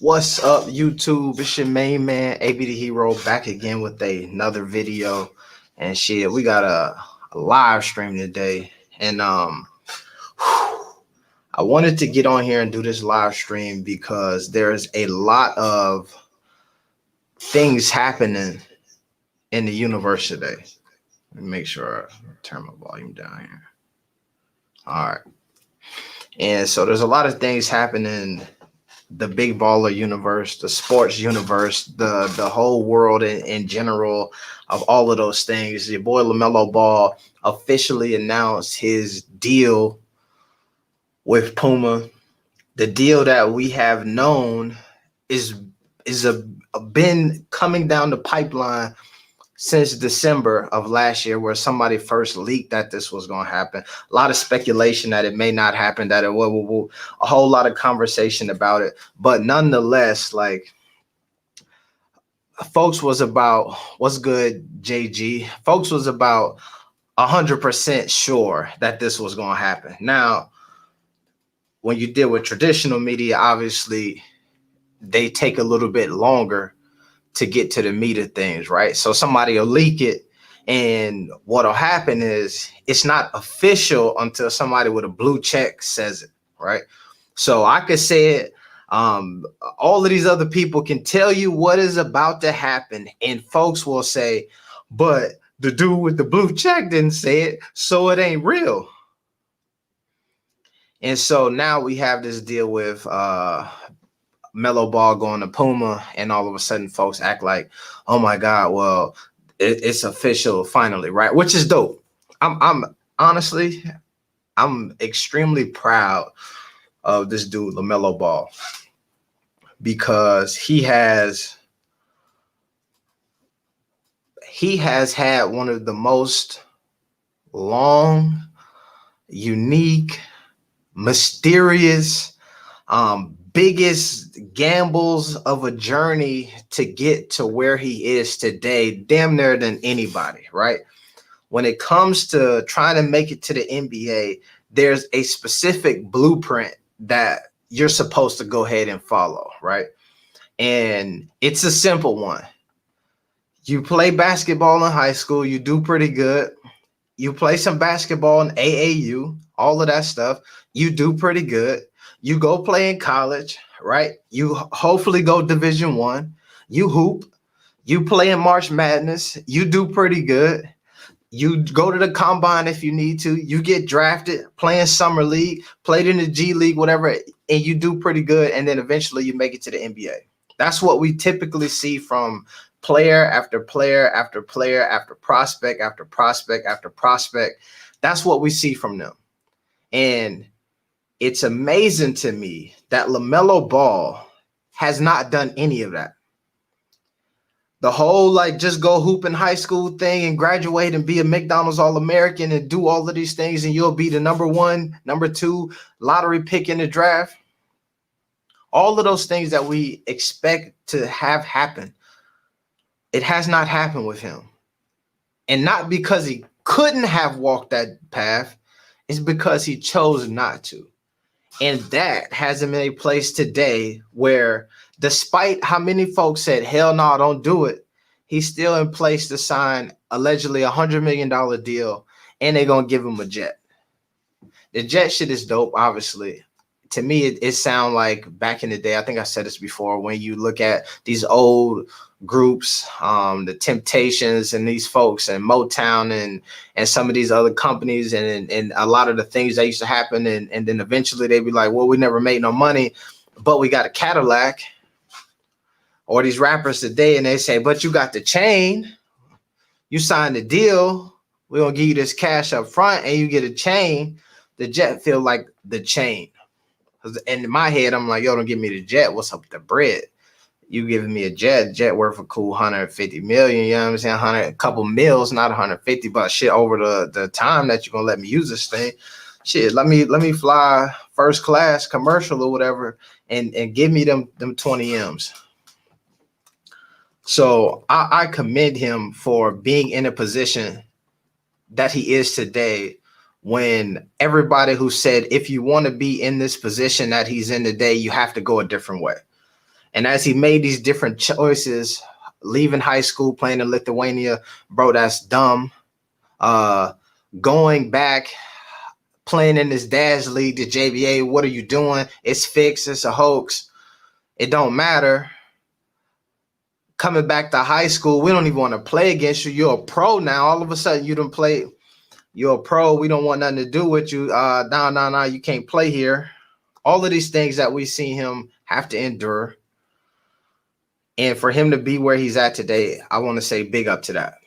What's up, YouTube? It's your main man, AB the Hero, back again with another video. And shit, we got a live stream today. And I wanted to get on here and do this live stream because there's a lot of things happening in the universe today. Let me make sure I turn my volume down here. All right. And so there's a lot of things happening, the big baller universe, the sports universe, the whole world in general of all of those things. Your boy Lamelo Ball officially announced his deal with Puma. The deal that we have known is been coming down the pipeline since December of last year, where somebody first leaked that this was going to happen. A lot of speculation that it may not happen, that it will, a whole lot of conversation about it. But nonetheless, like, folks was about, what's good, JG? Folks was about 100% sure that this was going to happen. Now, when you deal with traditional media, obviously, they take a little bit longer to get to the meat of things, right? So somebody will leak it, and what'll happen is it's not official until somebody with a blue check says it, right? So I could say it. All of these other people can tell you what is about to happen, and folks will say, but the dude with the blue check didn't say it, so it ain't real. And so now we have this deal with Melo Ball going to Puma, and all of a sudden folks act like, oh my God, well, it's official finally, right? Which is dope. I'm honestly, I'm extremely proud of this dude, Lamelo Ball, because he has had one of the most long, unique, mysterious, biggest gambles of a journey to get to where he is today, damn near than anybody, right? When it comes to trying to make it to the NBA, there's a specific blueprint that you're supposed to go ahead and follow, right? And it's a simple one. You play basketball in high school, you do pretty good. You play some basketball in AAU, all of that stuff, you do pretty good. You go play in college, right? You hopefully go Division I. You hoop. You play in March Madness. You do pretty good. You go to the combine if you need to. You get drafted, playing summer league, played in the G League, whatever, and you do pretty good. And then eventually you make it to the NBA. That's what we typically see from player after player after player after prospect after prospect after prospect. That's what we see from them. And it's amazing to me that Lamelo Ball has not done any of that. The whole like just go hoop in high school thing and graduate and be a McDonald's All-American and do all of these things and you'll be the number one, number two lottery pick in the draft. All of those things that we expect to have happen, it has not happened with him. And not because he couldn't have walked that path, it's because he chose not to. And that has him in a place today where, despite how many folks said, hell no, don't do it, he's still in place to sign allegedly $100 million deal, and they're going to give him a jet. The jet shit is dope, obviously. To me, it sounds like back in the day, I think I said this before, when you look at these old groups, the Temptations and these folks and Motown and some of these other companies and a lot of the things that used to happen. And then eventually they'd be like, well, we never made no money, but we got a Cadillac. Or these rappers today, and they say, but you got the chain. You signed the deal. We're going to give you this cash up front and you get a chain. The jet feel like the chain. And in my head, I'm like, yo, don't give me the jet. What's up with the bread? You giving me a jet worth a cool 150 million, you know what I'm saying? A couple mils, not 150, but shit over the time that you're gonna let me use this thing. Shit, let me fly first class commercial or whatever and give me them 20 M's. So I commend him for being in a position that he is today, when everybody who said, if you want to be in this position that he's in today, you have to go a different way. And as he made these different choices, leaving high school, playing in Lithuania, bro, that's dumb. Going back, playing in his dad's league, the JBA, what are you doing? It's fixed. It's a hoax. It don't matter. Coming back to high school, we don't even want to play against you. You're a pro now. All of a sudden, you don't play. You're a pro. We don't want nothing to do with you. No, you can't play here. All of these things that we see him have to endure. And for him to be where he's at today, I want to say big up to that.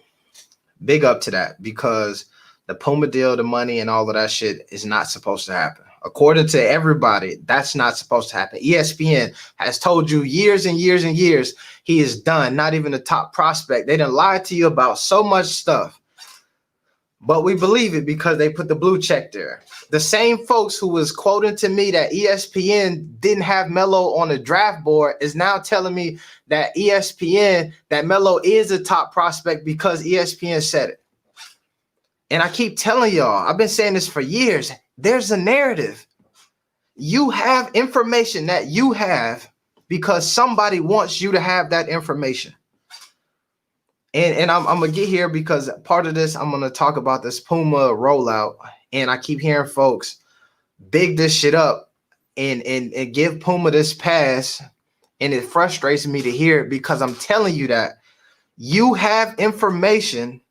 Big up to that, because the Puma deal, the money, and all of that shit is not supposed to happen. According to everybody, that's not supposed to happen. ESPN has told you years and years and years he is done, not even a top prospect. They done lied to you about so much stuff. But we believe it because they put the blue check there. The same folks who was quoting to me that ESPN didn't have Melo on the draft board is now telling me that that Melo is a top prospect because ESPN said it. And I keep telling y'all, I've been saying this for years. There's a narrative. You have information that you have because somebody wants you to have that information. And I'm going to get here because part of this, I'm going to talk about this Puma rollout. And I keep hearing folks big this shit up and give Puma this pass. And it frustrates me to hear it because I'm telling you that you have information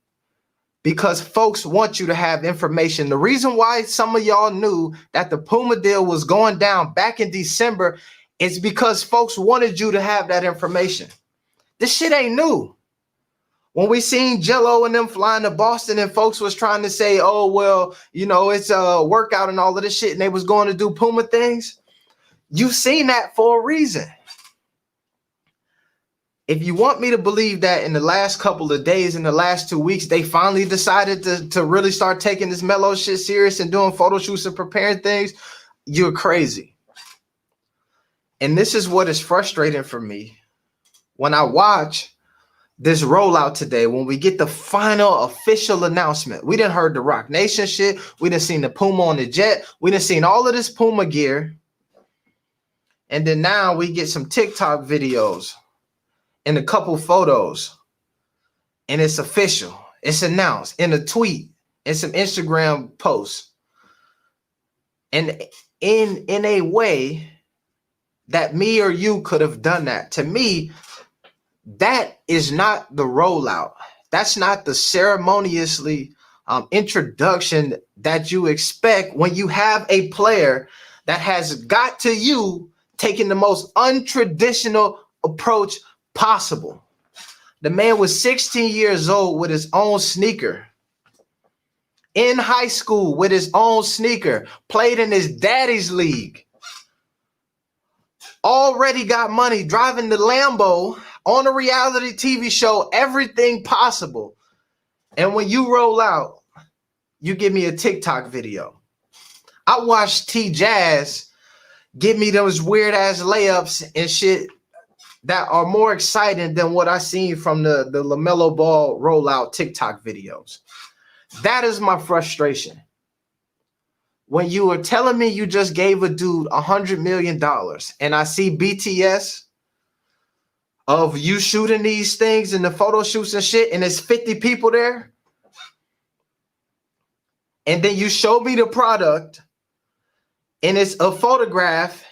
because folks want you to have information. The reason why some of y'all knew that the Puma deal was going down back in December is because folks wanted you to have that information. This shit ain't new. When we seen Jello and them flying to Boston and folks was trying to say, oh, well, you know, it's a workout and all of this shit and they was going to do Puma things, you've seen that for a reason. If you want me to believe that in the last couple of days, in the last 2 weeks, they finally decided to really start taking this Melo shit serious and doing photo shoots and preparing things, you're crazy. And this is what is frustrating for me. When I watch this rollout today, when we get the final official announcement, we done heard the Rock Nation shit. We done seen the Puma on the jet. We done seen all of this Puma gear. And then now we get some TikTok videos and a couple photos. And it's official. It's announced in a tweet and some Instagram posts. And in a way that me or you could have done that. To me, that is not the rollout. That's not the ceremoniously introduction that you expect when you have a player that has got to you taking the most untraditional approach possible. The man was 16 years old with his own sneaker. In high school with his own sneaker. Played in his daddy's league. Already got money, driving the Lambo on a reality TV show, everything possible. And when you roll out, you give me a TikTok video. I watched T-Jazz give me those weird ass layups and shit that are more exciting than what I seen from the Lamelo Ball rollout TikTok videos. That is my frustration. When you were telling me you just gave a dude $100 million and I see BTS of you shooting these things and the photo shoots and shit, and there's 50 people there. And then you show me the product and it's a photograph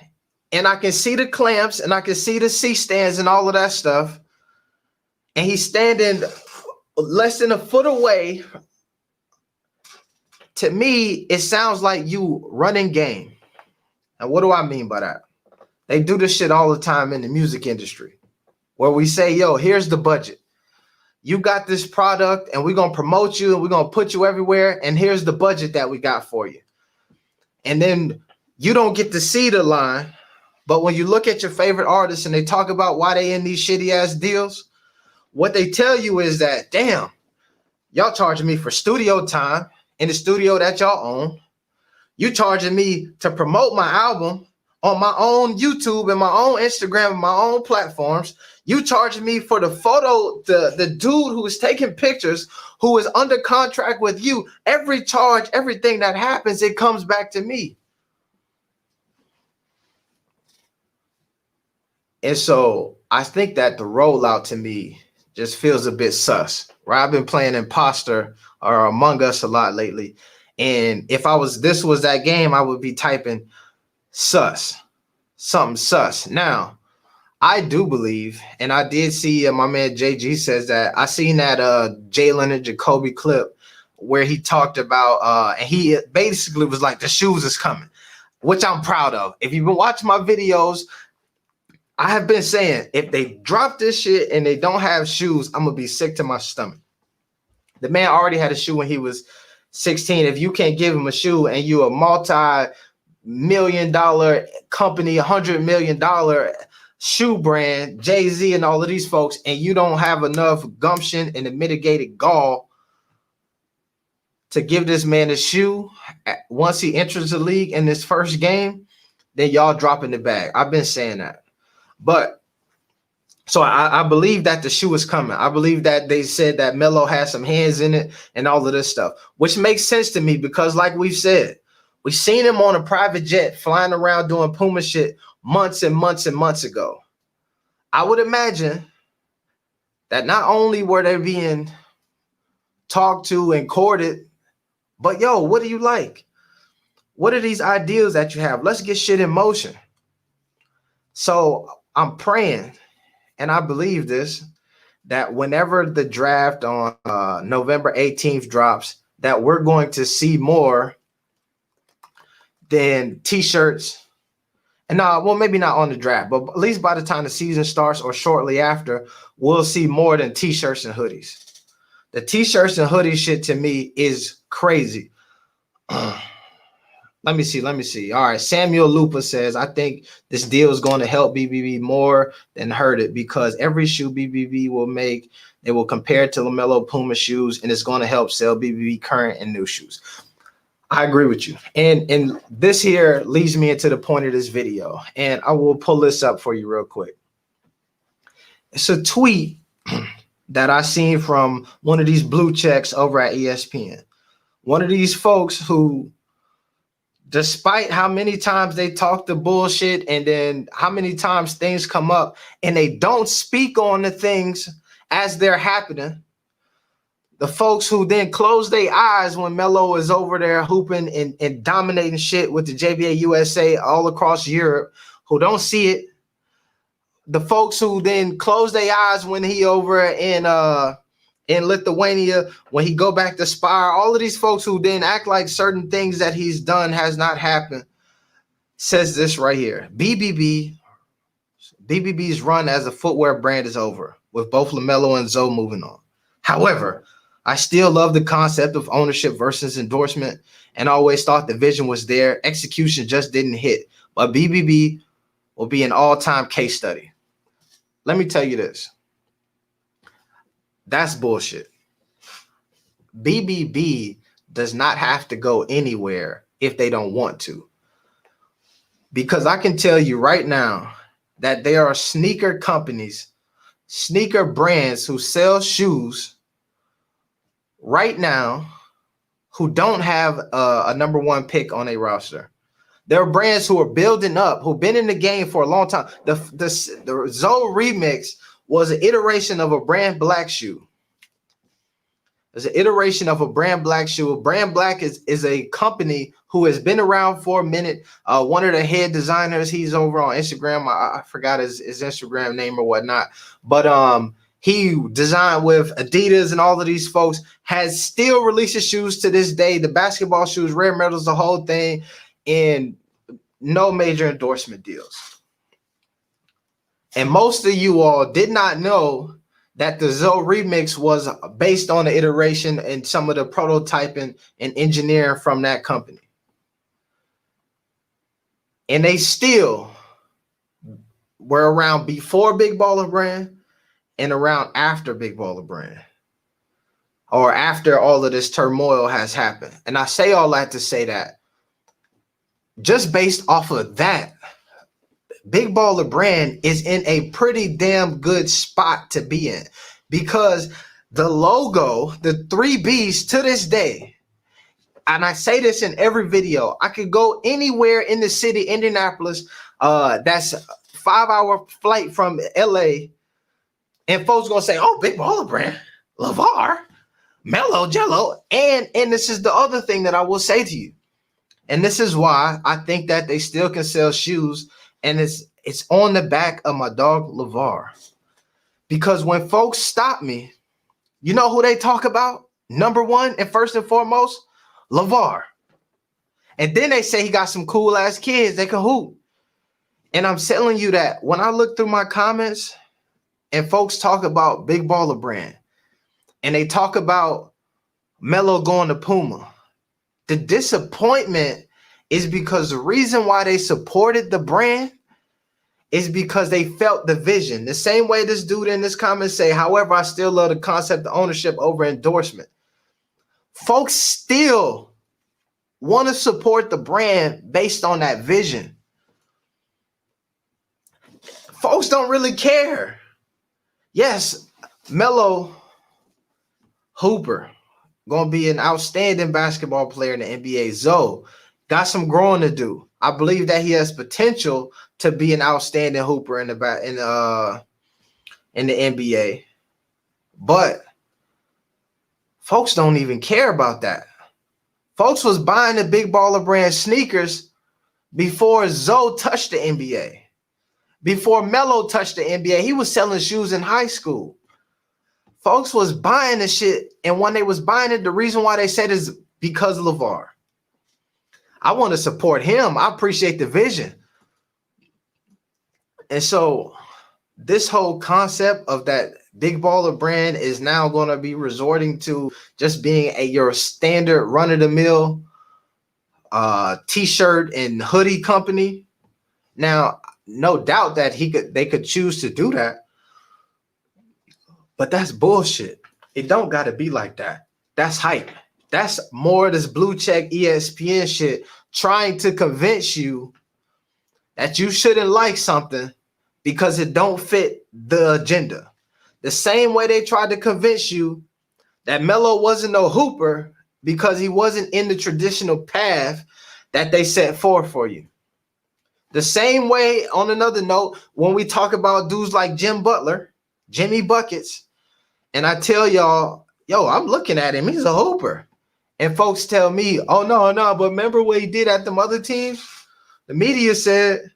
and I can see the clamps and I can see the C-stands and all of that stuff. And he's standing less than a foot away. To me, it sounds like you running game. And what do I mean by that? They do this shit all the time in the music industry where we say, yo, here's the budget. You got this product and we're going to promote you and we're going to put you everywhere. And here's the budget that we got for you. And then you don't get to see the line. But when you look at your favorite artists and they talk about why they in these shitty ass deals, what they tell you is that, damn, y'all charging me for studio time in the studio that y'all own. You charging me to promote my album on my own YouTube and my own Instagram and my own platforms. You charging me for the photo, the dude who is taking pictures, who is under contract with you. Every charge, everything that happens, it comes back to me. And so I think that the rollout to me just feels a bit sus, right? I've been playing Imposter or Among Us a lot lately. And if this was that game, I would be typing sus, something sus. Now, I do believe, and I did see my man JG says that I seen that Jalen and Jacoby clip where he talked about and he basically was like the shoes is coming, which I'm proud of. If you've been watching my videos, I have been saying if they drop this shit and they don't have shoes, I'm gonna be sick to my stomach. The man already had a shoe when he was 16. If you can't give him a shoe and you a multi-million-dollar company, $100 million shoe brand, Jay-Z and all of these folks, and you don't have enough gumption and the mitigated gall to give this man a shoe once he enters the league in his first game, then y'all dropping the bag. I've been saying that. But so I believe that the shoe is coming. I believe that they said that Melo has some hands in it and all of this stuff, which makes sense to me because like we've said, we've seen him on a private jet flying around doing Puma shit months and months and months ago. I would imagine that not only were they being talked to and courted, but yo, what do you like? What are these ideals that you have? Let's get shit in motion. So I'm praying, and I believe this, that whenever the draft on November 18th drops, that we're going to see more than t-shirts. And well, maybe not on the draft, but at least by the time the season starts or shortly after, we'll see more than t-shirts and hoodies. The t-shirts and hoodies shit to me is crazy. Let me see. All right. Samuel Lupa says, I think this deal is going to help BBB more than hurt it because every shoe BBB will make, they will compare it to Lamelo Puma shoes, and it's going to help sell BBB current and new shoes. I agree with you. And this here leads me into the point of this video, and I will pull this up for you real quick. It's a tweet that I seen from one of these blue checks over at ESPN. One of these folks who, despite how many times they talk the bullshit and then how many times things come up and they don't speak on the things as they're happening, the folks who then close their eyes when Melo is over there hooping and dominating shit with the JBA USA all across Europe, who don't see it, the folks who then close their eyes when he over in Lithuania, when he go back to Spire, all of these folks who then act like certain things that he's done has not happened, says this right here. BBB's run as a footwear brand is over, with both LaMelo and Zoe moving on. However, I still love the concept of ownership versus endorsement and always thought the vision was there. Execution just didn't hit. But BBB will be an all-time case study. Let me tell you this. That's bullshit. BBB does not have to go anywhere if they don't want to. Because I can tell you right now that there are sneaker companies, sneaker brands who sell shoes right now who don't have a number one pick on a roster. There are brands who are building up, who've been in the game for a long time. The Zoe remix was an iteration of a brand black shoe. It's an iteration of a brand black shoe. Brand Black is a company who has been around for a minute. One of the head designers, he's over on Instagram. I forgot his Instagram name or whatnot. But he designed with Adidas and all of these folks, has still releases shoes to this day. The basketball shoes, rare medals, the whole thing, and no major endorsement deals. And most of you all did not know that the Zoe remix was based on the iteration and some of the prototyping and engineering from that company. And they still were around before Big Baller Brand and around after Big Baller Brand, or after all of this turmoil has happened. And I say all that to say that just based off of that, Big Baller Brand is in a pretty damn good spot to be in, because the logo, the 3Bs to this day, and I say this in every video, I could go anywhere in the city, Indianapolis, that's 5-hour flight from LA, and folks gonna say, "Oh, big baller brand, LeVar, Melo, Jello," and this is the other thing that I will say to you, and this is why I think that they still can sell shoes, and it's on the back of my dog LeVar, because when folks stop me, you know who they talk about? Number one and first and foremost, LeVar. And then they say he got some cool ass kids that can hoop. And I'm telling you that when I look through my comments and folks talk about Big Baller Brand and they talk about Melo going to Puma, the disappointment is because the reason why they supported the brand is because they felt the vision. The same way this dude in this comment say, however, I still love the concept of ownership over endorsement. Folks still want to support the brand based on that vision. Folks don't really care. Yes, Melo Hooper going to be an outstanding basketball player in the NBA. Zoe got some growing to do. I believe that he has potential to be an outstanding hooper in the NBA. But folks don't even care about that. Folks was buying the Big Baller Brand sneakers before Zoe touched the NBA. Before Melo touched the NBA, he was selling shoes in high school. Folks was buying the shit, and when they was buying it, the reason why they said is because of LeVar. I want to support him. I appreciate the vision. And so this whole concept of that Big Baller Brand is now going to be resorting to just being your standard run-of-the-mill t-shirt and hoodie company. Now, no doubt that they could choose to do that, but that's bullshit. It don't got to be like that. That's hype. That's more of this blue check ESPN shit trying to convince you that you shouldn't like something because it don't fit the agenda. The same way they tried to convince you that Melo wasn't no hooper because he wasn't in the traditional path that they set forth for you. The same way, on another note, when we talk about dudes like Jim Butler, Jimmy Buckets, and I tell y'all, yo, I'm looking at him, he's a hooper. And folks tell me, oh, no, but remember what he did at them other teams? The media said,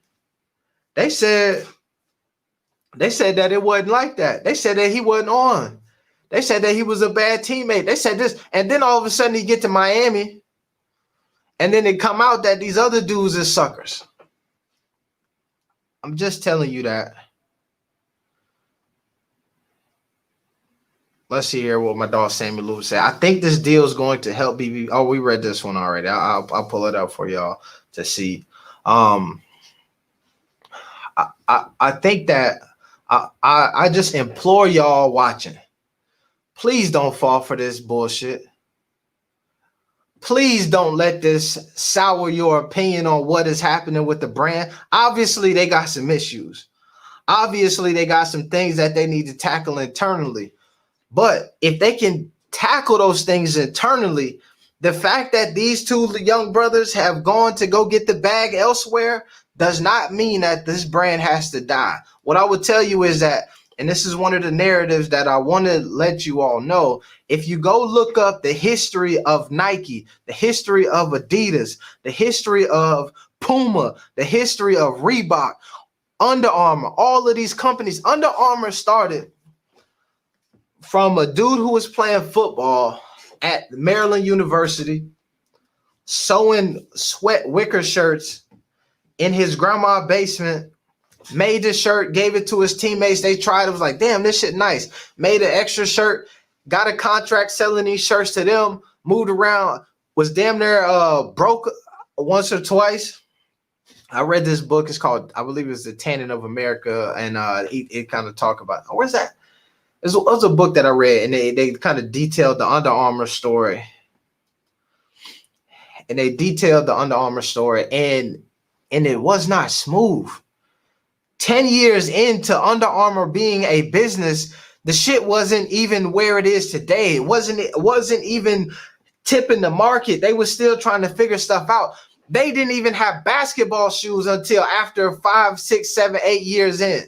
they said that it wasn't like that. They said that he wasn't on. They said that he was a bad teammate. They said this, and then all of a sudden he get to Miami, and then it come out that these other dudes are suckers. I'm just telling you that. Let's see here what my dog Sammy Lou said. I think this deal is going to help BB. Oh, we read this one already. I'll pull it up for y'all to see. I think that I just implore y'all watching. Please don't fall for this bullshit. Please don't let this sour your opinion on what is happening with the brand. Obviously, they got some issues. Obviously, they got some things that they need to tackle internally. But if they can tackle those things internally, the fact that these two young brothers have gone to go get the bag elsewhere does not mean that this brand has to die. What I would tell you is that, and this is one of the narratives that I want to let you all know, if you go look up the history of Nike, the history of Adidas, the history of Puma, the history of Reebok, Under Armour, all of these companies, Under Armour started from a dude who was playing football at Maryland University, sewing sweat wicker shirts in his grandma's basement, made the shirt, gave it to his teammates. They tried it, was like, damn, this shit nice. Made an extra shirt, got a contract selling these shirts to them, moved around, was damn near broke once or twice. I read this book. It's called, I believe it's The Tanning of America, and it kind of talk about, where's that? It was a book that I read, and they kind of detailed the Under Armour story. And they detailed the Under Armour story, and it was not smooth. 10 years into Under Armour being a business, the shit wasn't even where it is today. It wasn't even tipping the market. They were still trying to figure stuff out. They didn't even have basketball shoes until after 5, 6, 7, 8 years in.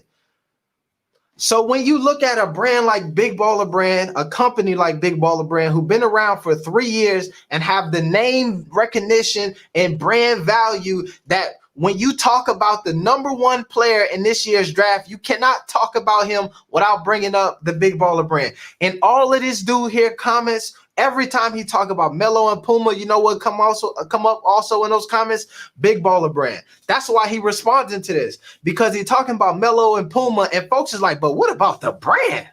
So when you look at a brand like Big Baller Brand, a company like Big Baller Brand, who've been around for 3 years and have the name recognition and brand value, that when you talk about the number one player in this year's draft, you cannot talk about him without bringing up the Big Baller Brand. And all of this dude here comments, every time he talk about Melo and Puma, you know what come up also in those comments? Big Baller Brand. That's why he responding to this, because he talking about Melo and Puma, and folks is like, but what about the brand?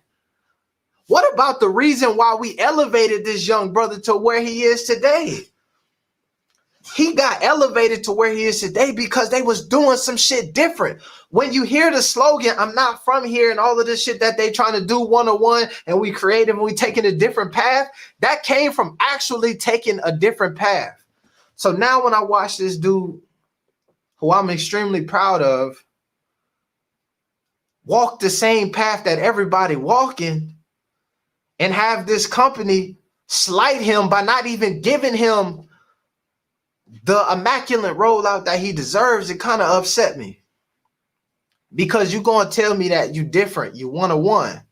What about the reason why we elevated this young brother to where he is today? He got elevated to where he is today because they was doing some shit different. When you hear the slogan, I'm not from here, and all of this shit that they trying to do one-on-one, and we creative and we taking a different path, that came from actually taking a different path. So now when I watch this dude, who I'm extremely proud of, walk the same path that everybody walking, and have this company slight him by not even giving him the immaculate rollout that he deserves, it kind of upset me. Because you're going to tell me that you different, you one-on-one,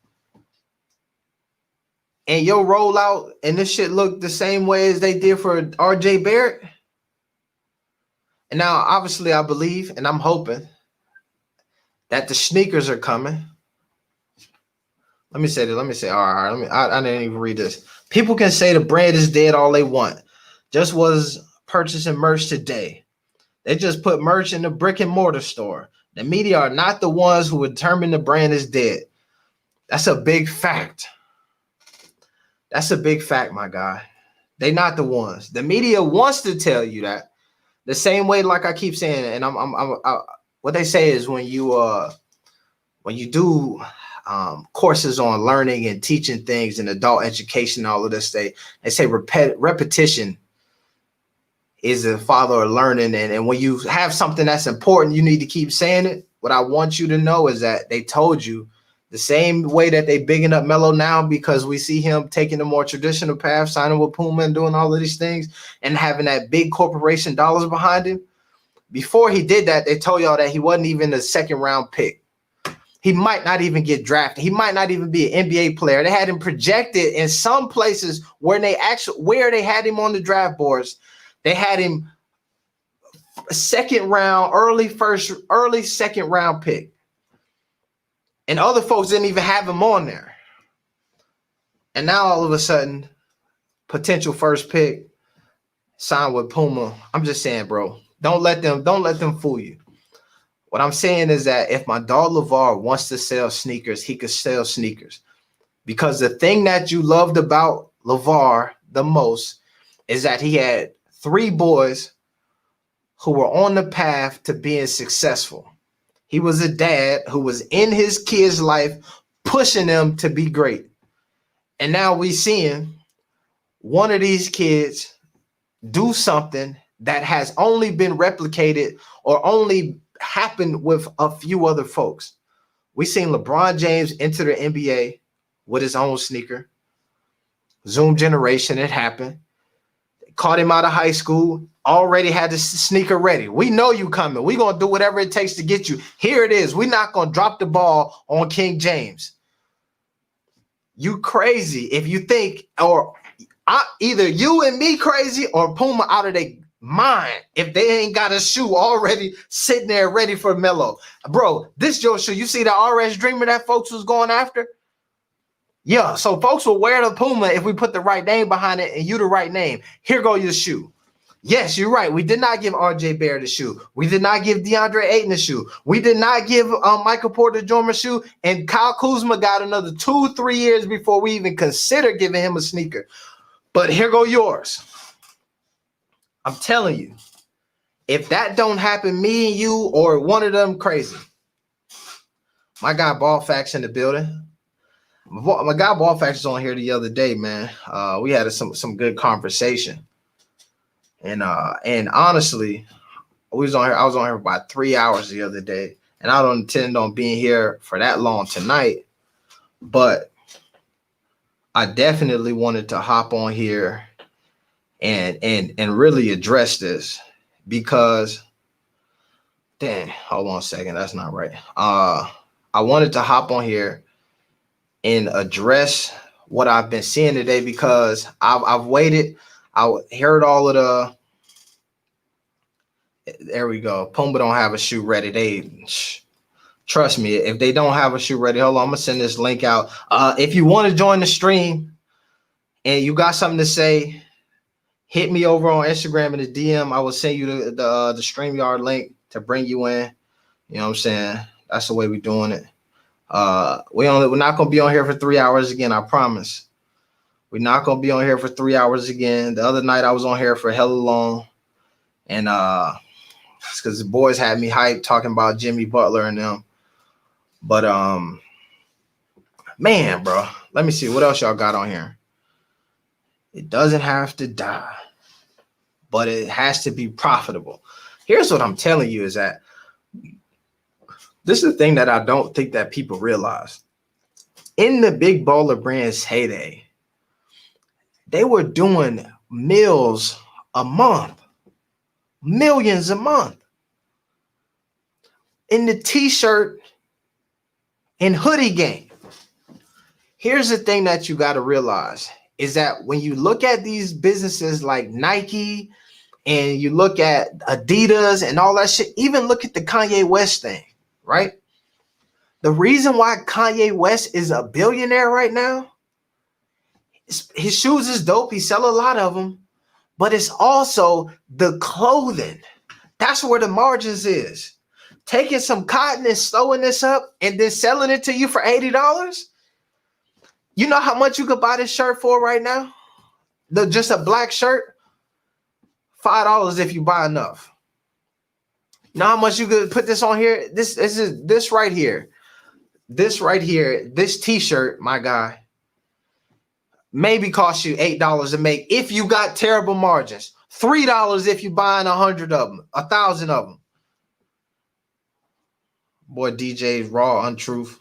and your rollout and this shit look the same way as they did for RJ Barrett. And now, obviously, I believe and I'm hoping that the sneakers are coming. Let me say, all right, I didn't even read this. People can say the brand is dead all they want. Just was purchasing merch today. They just put merch in the brick and mortar store. The media are not the ones who determine the brand is dead. That's a big fact. That's a big fact, my guy. They not the ones. The media wants to tell you that. The same way, like I keep saying, and what they say is when you do courses on learning and teaching things in adult education, all of this, they say repetition is the father of learning. And when you have something that's important, you need to keep saying it. What I want you to know is that they told you the same way that they bigging up Melo now, because we see him taking the more traditional path, signing with Puma and doing all of these things and having that big corporation dollars behind him. Before he did that, they told y'all that he wasn't even a second round pick. He might not even get drafted. He might not even be an NBA player. They had him projected in some places where they had him on the draft boards. They had him second round, early second round pick. And other folks didn't even have him on there. And now all of a sudden, potential first pick, signed with Puma. I'm just saying, bro, don't let them fool you. What I'm saying is that if my dog LeVar wants to sell sneakers, he could sell sneakers. Because the thing that you loved about LeVar the most is that he had 3 boys who were on the path to being successful. He was a dad who was in his kids' life, pushing them to be great. And now we seeing one of these kids do something that has only been replicated or only happened with a few other folks. We seen LeBron James enter the NBA with his own sneaker. Zoom generation, it happened. Caught him out of high school, already had the sneaker ready. We know you coming. We're going to do whatever it takes to get you. Here it is. We're not going to drop the ball on King James. You crazy if you think, or either you and me crazy or Puma out of their mind if they ain't got a shoe already sitting there ready for Melo. Bro, this your shoe. You see the RS Dreamer that folks was going after? Yeah, so folks will wear the Puma if we put the right name behind it and you the right name. Here go your shoe. Yes, you're right. We did not give RJ Barrett a shoe. We did not give DeAndre Ayton a shoe. We did not give Michael Porter Jr. a shoe. And Kyle Kuzma got another 2-3 years before we even consider giving him a sneaker. But here go yours. I'm telling you, if that don't happen, me and you or one of them crazy. My guy Ball Facts in the building. My guy Ball Facts was on here the other day, man. We had some good conversation. And honestly, I was on here for about 3 hours the other day. And I don't intend on being here for that long tonight. But I definitely wanted to hop on here and really address this. because dang, hold on a second, that's not right. I wanted to hop on here and address what I've been seeing today because I've waited. I heard all of the. There we go. Puma don't have a shoe ready. Trust me, if they don't have a shoe ready, hold on, I'm gonna send this link out. If you want to join the stream and you got something to say, hit me over on Instagram in the DM. I will send you the StreamYard link to bring you in. You know what I'm saying? That's the way we're doing it. We're not gonna be on here for 3 hours again. I promise. We're not gonna be on here for 3 hours again. The other night I was on here for hella long, and it's because the boys had me hyped talking about Jimmy Butler and them. But man, bro, let me see what else y'all got on here. It doesn't have to die, but it has to be profitable. Here's what I'm telling you is that this is the thing that I don't think that people realize. In the big baller brands heyday, they were doing mills a month, millions a month. In the t-shirt and hoodie game. Here's the thing that you got to realize is that when you look at these businesses like Nike and you look at Adidas and all that shit, even look at the Kanye West thing, right? The reason why Kanye West is a billionaire right now, his shoes is dope. He sell a lot of them, but it's also the clothing. That's where the margins is. Taking some cotton and sewing this up and then selling it to you for $80. You know how much you could buy this shirt for right now? Just a black shirt? $5 if you buy enough. You know how much you could put this on here? This right here. This right here, this t-shirt, my guy, maybe cost you $8 to make if you got terrible margins. $3 if you buying 100 of them, 1,000 of them. Boy, DJ's raw untruth,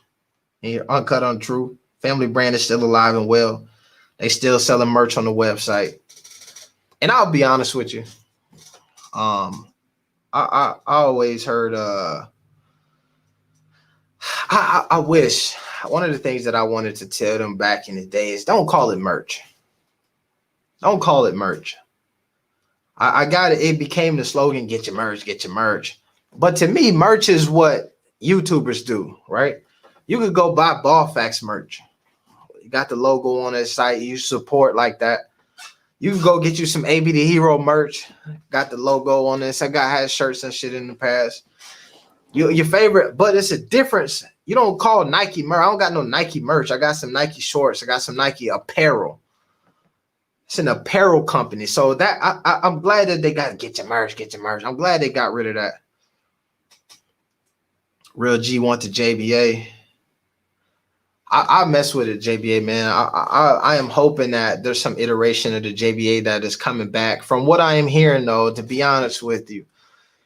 uncut untruth. Family brand is still alive and well. They still selling merch on the website. And I'll be honest with you. I always heard I wish one of the things that I wanted to tell them back in the day is don't call it merch. Don't call it merch. I got it. It became the slogan, get your merch, get your merch. But to me, merch is what YouTubers do, right? You could go buy Ball Facts merch. You got the logo on that site. You support like that. You can go get you some AB the Hero merch. Got the logo on this. I had shirts and shit in the past. Your favorite, but it's a difference. You don't call Nike merch. I don't got no Nike merch. I got some Nike shorts. I got some Nike apparel. It's an apparel company. So that I'm glad that they got get your merch, get your merch. I'm glad they got rid of that. Real G want the JBA. I mess with it, JBA, man. I am hoping that there's some iteration of the JBA that is coming back. From what I am hearing, though, to be honest with you,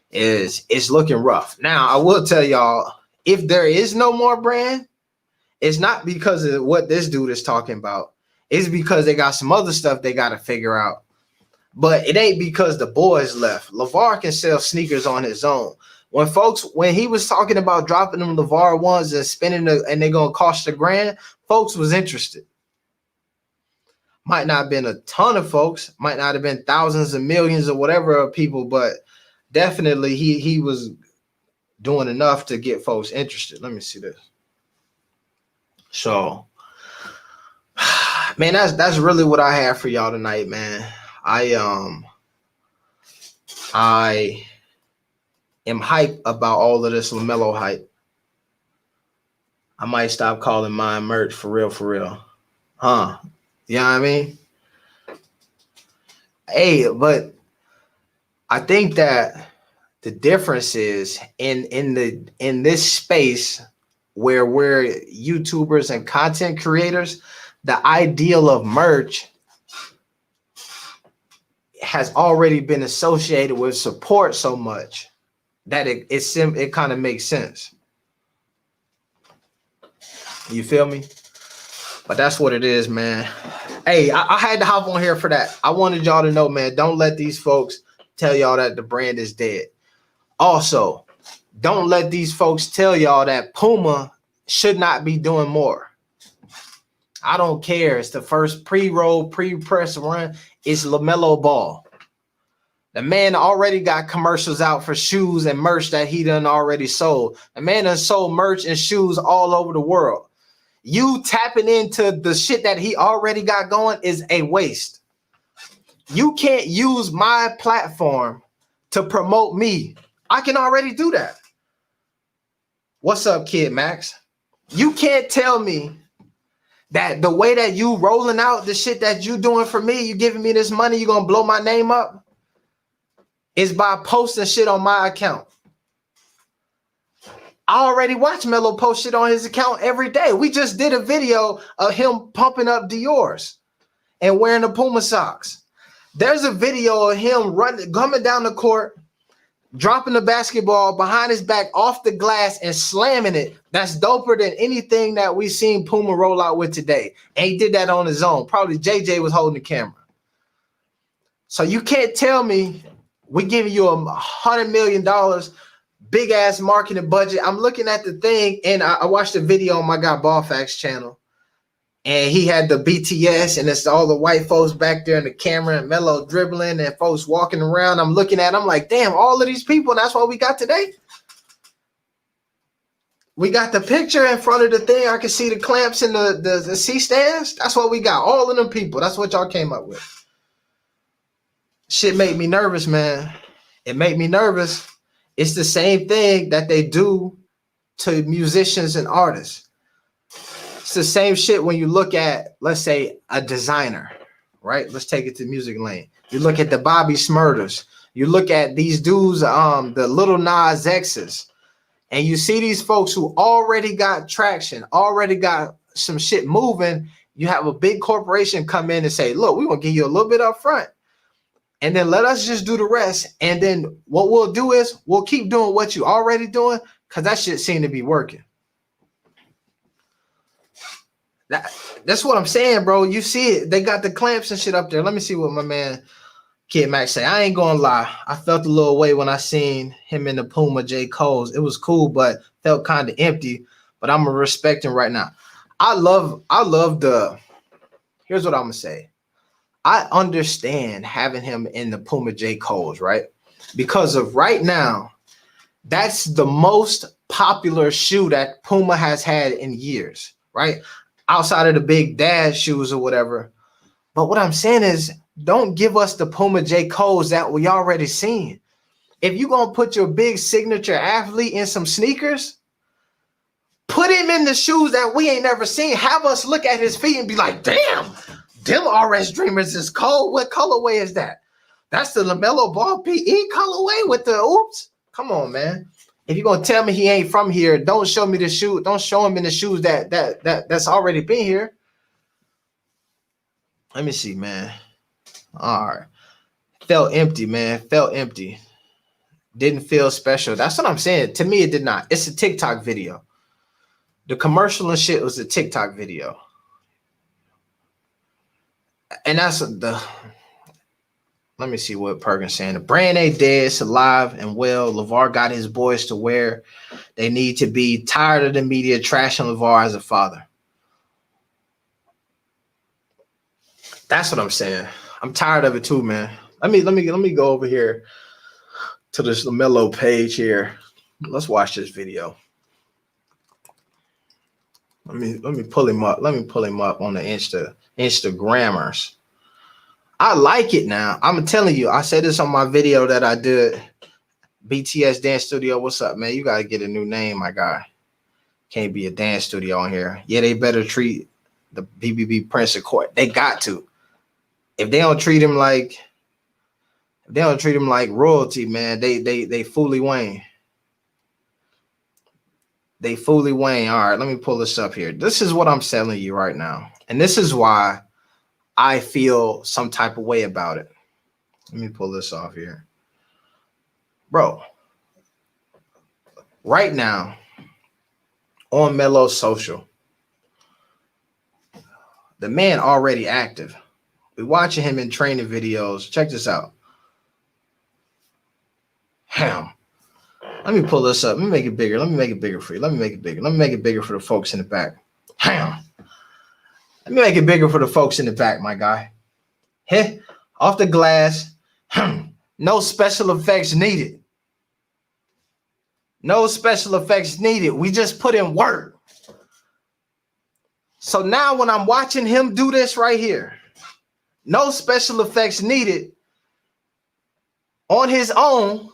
it's looking rough. Now, I will tell y'all, if there is no more brand, it's not because of what this dude is talking about. It's because they got some other stuff they got to figure out. But it ain't because the boys left. LeVar can sell sneakers on his own. When he was talking about dropping them LeVar ones and spending and they're gonna cost $1,000, folks was interested. Might not have been a ton of folks, might not have been thousands and millions or whatever of people, but definitely he was doing enough to get folks interested. Let me see this. So, man, that's really what I have for y'all tonight, man. I am hyped about all of this LaMelo hype. I might stop calling mine merch for real. Huh? You know what I mean? Hey, but I think that the difference is in this space where we're YouTubers and content creators, the ideal of merch has already been associated with support so much that it kind of makes sense. You feel me? But that's what it is, man. Hey, I had to hop on here for that. I wanted y'all to know, man, don't let these folks tell y'all that the brand is dead. Also, don't let these folks tell y'all that Puma should not be doing more. I don't care. It's the first pre-roll, pre-press run. It's Lamelo Ball. The man already got commercials out for shoes and merch that he done already sold. The man done sold merch and shoes all over the world. You tapping into the shit that he already got going is a waste. You can't use my platform to promote me. I can already do that. What's up, Kid Max? You can't tell me that the way that you rolling out the shit that you doing for me, you giving me this money, you gonna blow my name up, is by posting shit on my account. I already watch Melo post shit on his account every day. We just did a video of him pumping up Dior's and wearing the Puma socks. There's a video of him coming down the court, dropping the basketball behind his back off the glass and slamming it. That's doper than anything that we seen Puma roll out with today. And he did that on his own. Probably JJ was holding the camera. So you can't tell me we giving you $100 million, big ass marketing budget. I'm looking at the thing and I watched a video on my guy Ballfax channel. And he had the BTS and it's all the white folks back there in the camera and Melo dribbling and folks walking around. I'm looking at, I'm like, damn, all of these people, and that's what we got today. We got the picture in front of the thing. I can see the clamps and the C-stands. That's what we got. All of them people. That's what y'all came up with. Shit made me nervous, man. It made me nervous. It's the same thing that they do to musicians and artists. It's the same shit when you look at, let's say, a designer, right? Let's take it to music lane. You look at the Bobby Smurters. You look at these dudes, the Little Nas X's, and you see these folks who already got traction, already got some shit moving. You have a big corporation come in and say, look, we're going to give you a little bit up front, and then let us just do the rest. And then what we'll do is we'll keep doing what you already doing because that shit seemed to be working. That's what I'm saying, bro. You see it. They got the clamps and shit up there. Let me see what my man Kid Max say. I ain't gonna lie. I felt a little way when I seen him in the Puma J. Cole's. It was cool, but felt kind of empty. But I'm respecting right now. I love the, here's what I'm gonna say. I understand having him in the Puma J. Cole's, right? Because of right now, that's the most popular shoe that Puma has had in years, right? Outside of the big dad shoes or whatever. But what I'm saying is, don't give us the Puma J. Cole's that we already seen. If you're going to put your big signature athlete in some sneakers, put him in the shoes that we ain't never seen. Have us look at his feet and be like, damn, them RS Dreamers is cold. What colorway is that? That's the Lamelo Ball PE colorway with the oops. Come on, man. If you're gonna tell me he ain't from here, don't show me the shoe. Don't show him in the shoes that's already been here. Let me see, man. All right. Felt empty, man. Felt empty. Didn't feel special. That's what I'm saying. To me, it did not. It's a TikTok video. The commercial and shit was a TikTok video. And that's the, let me see what Perkins saying. The brand ain't dead, it's alive and well. LeVar got his boys to where they need to be. Tired of the media trashing LeVar as a father. That's what I'm saying. I'm tired of it too, man. Let me go over here to this LaMelo page here. Let's watch this video. Let me pull him up. Let me pull him up on the Instagrammers. I like it now. I'm telling you, I said this on my video that I did. BTS Dance Studio. What's up, man? You got to get a new name, my guy. Can't be a dance studio on here. Yeah, they better treat the BBB Prince of Court. They got to. If they don't treat him like royalty, man, they fully Wayne. They fully Wayne. All right, let me pull this up here. This is what I'm telling you right now. And this is why I feel some type of way about it. Let me pull this off here. Bro, right now on Melo's social, the man already active. We're watching him in training videos. Check this out. Ham. Let me pull this up. Let me make it bigger. Let me make it bigger for you. Let me make it bigger. Let me make it bigger for the folks in the back. Ham. Let me make it bigger for the folks in the back, my guy. Heh. Off the glass. No special effects needed. No special effects needed. We just put in work. So now when I'm watching him do this right here, no special effects needed on his own.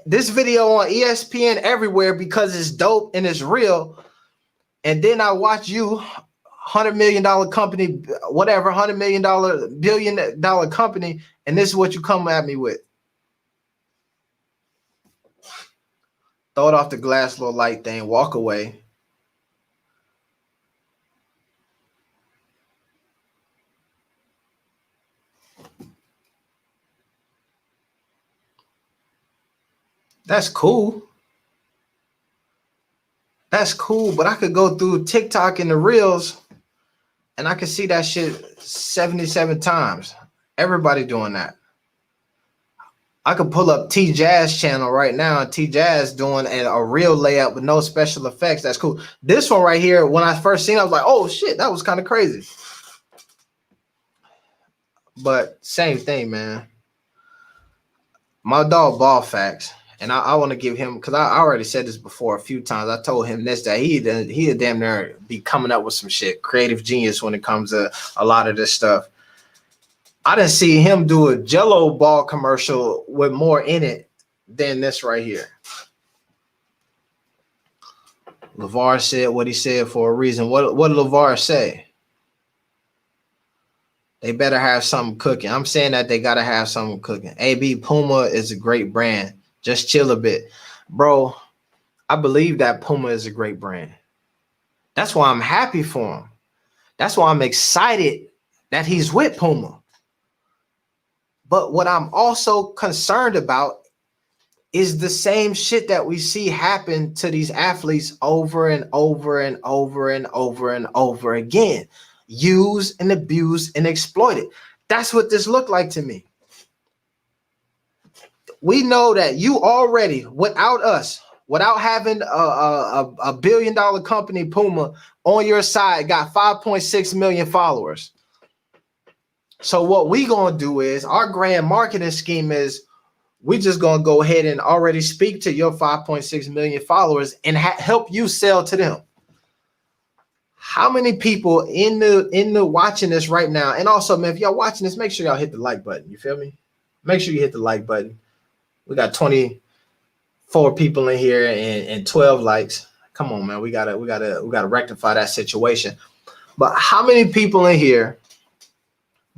This video on ESPN everywhere because it's dope and it's real. And then I watch you, $100 million company, whatever, $100 million, $1 billion company, and this is what you come at me with. Throw it off the glass, little light thing, walk away. That's cool. That's cool, but I could go through TikTok and the reels and I could see that shit 77 times. Everybody doing that. I could pull up T Jazz channel right now. T Jazz doing a real layout with no special effects. That's cool. This one right here, when I first seen it, I was like, oh shit, that was kind of crazy. But same thing, man. My dog Ball Facts. And I want to give him, because I already said this before a few times. I told him this, that he'd damn near be coming up with some shit. Creative genius when it comes to a lot of this stuff. I didn't see him do a Jello ball commercial with more in it than this right here. LeVar said what he said for a reason. What did LeVar say? They better have something cooking. I'm saying that they got to have something cooking. AB Puma is a great brand. Just chill a bit. Bro, I believe that Puma is a great brand. That's why I'm happy for him. That's why I'm excited that he's with Puma. But what I'm also concerned about is the same shit that we see happen to these athletes over and over and over and over and over again. Use and abuse and exploit it. That's what this looked like to me. We know that you already, without us, without having a $1 billion company, Puma, on your side, got 5.6 million followers. So what we going to do is, our grand marketing scheme is, we just going to go ahead and already speak to your 5.6 million followers and help you sell to them. How many people in the watching this right now? And also, man, if y'all watching this, make sure y'all hit the like button. You feel me? Make sure you hit the like button. We got 24 people in here and 12 likes. Come on, man. We gotta rectify that situation. But how many people in here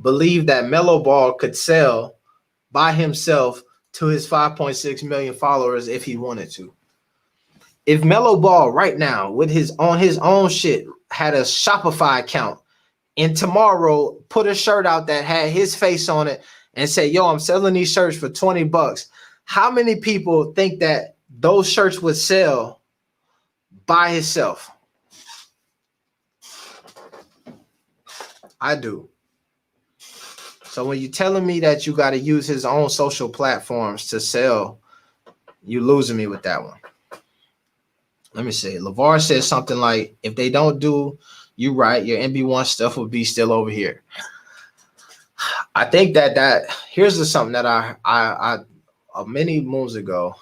believe that Melo Ball could sell by himself to his 5.6 million followers if he wanted to? If Melo Ball right now with his own shit had a Shopify account and tomorrow put a shirt out that had his face on it and say, yo, I'm selling these shirts for $20. How many people think that those shirts would sell by himself? I do. So when you're telling me that you got to use his own social platforms to sell, you losing me with that one. Let me see. LeVar says something like, if they don't do you right, your NB1 stuff will be still over here. I think that here's something that I many moons ago.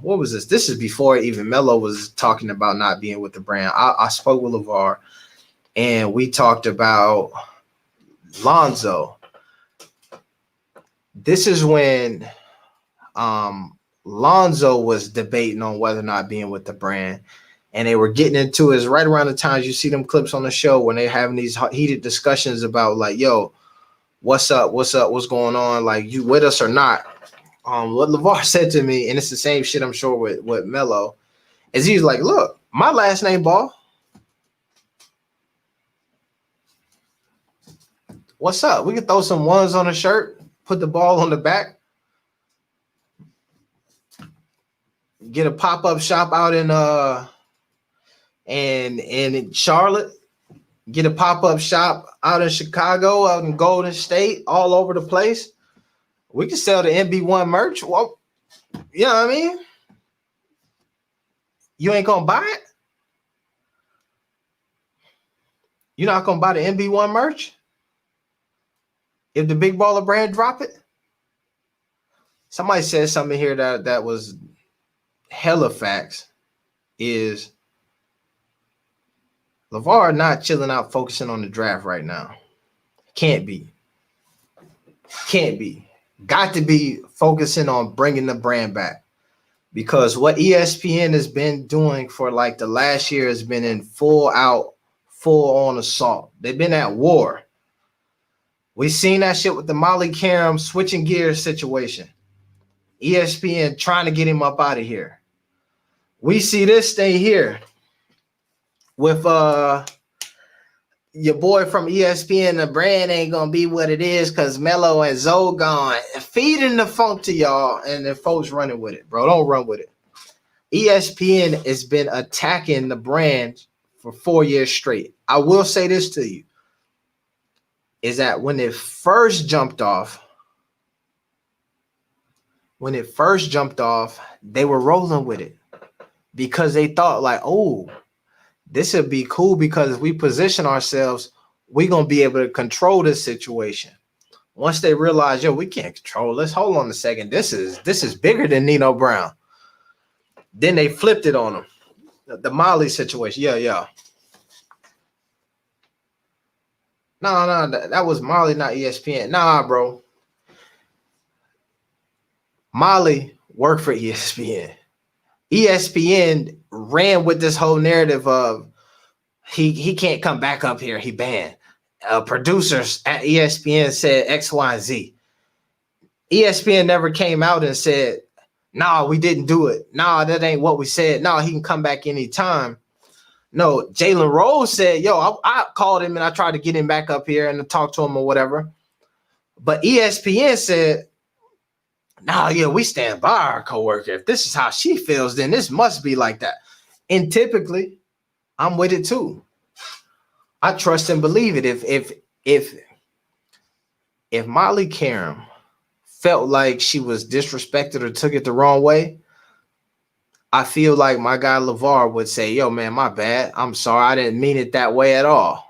What was this? This is before even Melo was talking about not being with the brand. I spoke with LeVar and we talked about Lonzo. This is when Lonzo was debating on whether or not being with the brand, and they were getting into it right around the times you see them clips on the show when they're having these heated discussions about like, yo, what's up, what's going on, like, you with us or not. What LeVar said to me, and it's the same shit I'm sure with Melo, is he's like, look, my last name Ball. What's up? We can throw some ones on a shirt, put the ball on the back. Get a pop-up shop out in Charlotte. Get a pop-up shop out in Chicago, out in Golden State, all over the place. We can sell the NB1 merch. Well, You know what I mean? You ain't gonna buy it? You're not gonna buy the MB1 merch? If the Big Baller brand drop it? Somebody said something here that was hella facts. Is LeVar not chilling out focusing on the draft right now? Can't be. Can't be. Got to be focusing on bringing the brand back. Because what ESPN has been doing for like the last year has been in full on assault. They've been at war. We seen that shit with the Molly Karam switching gears situation. ESPN trying to get him up out of here. We see this thing here with your boy from ESPN. The brand ain't gonna be what it is because Melo and Zoe gone, feeding the funk to y'all, and the folks running with it, bro. Don't run with it. ESPN has been attacking the brand for 4 years straight. I will say this to you, is that when it first jumped off, they were rolling with it because they thought like, oh, this would be cool because if we position ourselves, we're going to be able to control this situation. Once they realize, yo, we can't control this. Hold on a second. This is bigger than Nino Brown. Then they flipped it on them. The Molly situation. Yeah. No, that was Molly, not ESPN. Nah, bro. Molly worked for ESPN. ESPN ran with this whole narrative of he can't come back up here. He banned. Producers at ESPN said X, Y, and Z. ESPN never came out and said, nah, we didn't do it. Nah, that ain't what we said. Nah, he can come back anytime. No, Jalen Rose said, yo, I called him and I tried to get him back up here and talk to him or whatever. But ESPN said, nah, yeah, we stand by our coworker. If this is how she feels, then this must be like that. And typically, I'm with it too. I trust and believe it. If Molly Karam felt like she was disrespected or took it the wrong way, I feel like my guy LeVar would say, yo, man, my bad. I'm sorry. I didn't mean it that way at all.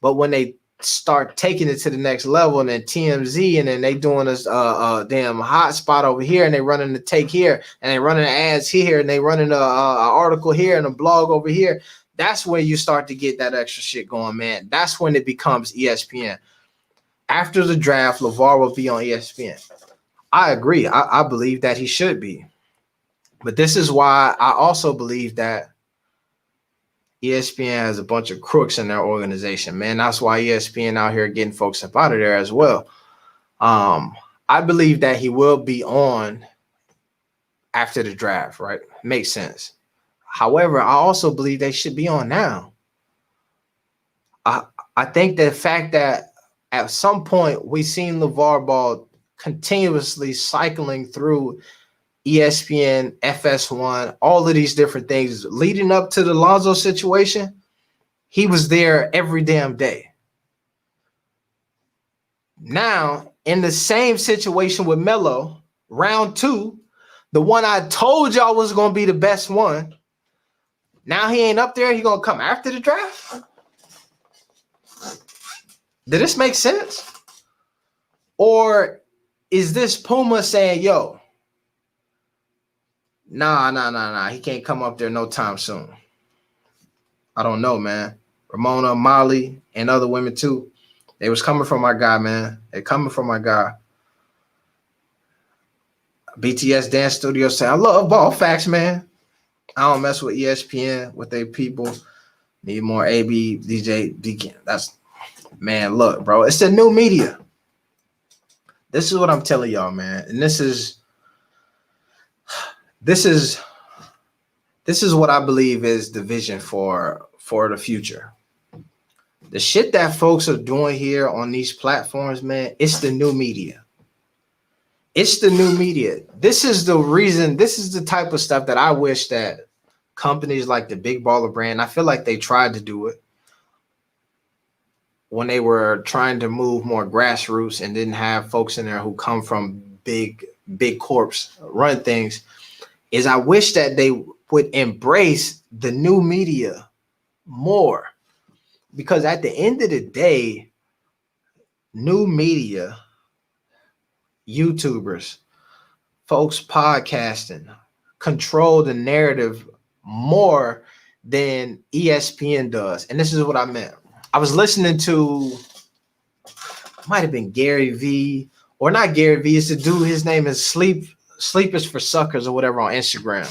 But when they start taking it to the next level and then TMZ and then they doing this damn hot spot over here and they running the take here and they running ads here and they running a article here and a blog over here, that's when you start to get that extra shit going, man. That's when it becomes ESPN. After the draft, LeVar will be on ESPN. I agree. I believe that he should be. But this is why I also believe that ESPN has a bunch of crooks in their organization, man. That's why ESPN out here getting folks up out of there as well. I believe that he will be on after the draft, right? Makes sense. However, I also believe they should be on now. I think the fact that at some point we've seen LeVar Ball continuously cycling through ESPN, FS1, all of these different things leading up to the Lonzo situation, he was there every damn day. Now, in the same situation with Melo, round 2, the one I told y'all was going to be the best one, now he ain't up there. He going to come after the draft? Did this make sense? Or is this Puma saying, yo, nah, he can't come up there no time soon? I don't know, man. Ramona, Molly, and other women too. They was coming from my guy, man. They coming from my guy. BTS Dance Studio say, I love ball facts, man. I don't mess with ESPN, with their people. Need more AB, DJ, DK. That's, man, look, bro. It's the new media. This is what I'm telling y'all, man. And this is what I believe is the vision for the future. The shit that folks are doing here on these platforms, man, it's the new media. It's the new media. This is the reason, this is the type of stuff that I wish that companies like the Big Baller brand, I feel like they tried to do it when they were trying to move more grassroots and didn't have folks in there who come from big big corps run things, is I wish that they would embrace the new media more. Because at the end of the day, new media, YouTubers, folks podcasting, control the narrative more than ESPN does. And this is what I meant. I was listening to, might have been Gary V, or not Gary V, it's the dude, his name is Sleep is for Suckers or whatever on Instagram.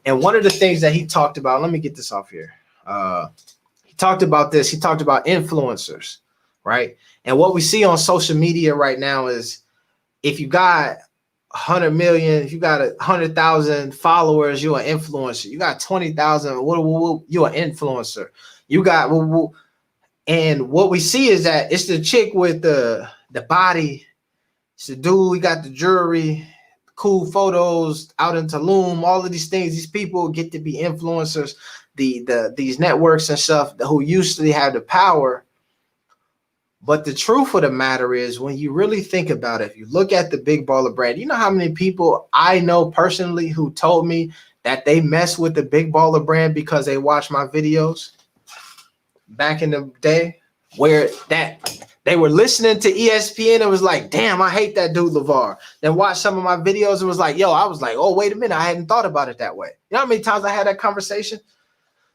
And one of the things that he talked about, let me get this off here. He talked about influencers, right? And what we see on social media right now is if you got 100 million, if you got 100,000 followers, you're an influencer. You got 20,000, you're an influencer. You got, and what we see is that it's the chick with the body, it's the dude, we got the jewelry, cool photos out in Tulum, all of these things. These people get to be influencers, these networks and stuff who usually have the power. But the truth of the matter is, when you really think about it, if you look at the Big Baller brand, you know how many people I know personally who told me that they mess with the Big Baller brand because they watch my videos back in the day, where that they were listening to ESPN and was like, damn, I hate that dude LeVar. Then watched some of my videos and was like, yo, I was like, oh, wait a minute, I hadn't thought about it that way. You know how many times I had that conversation?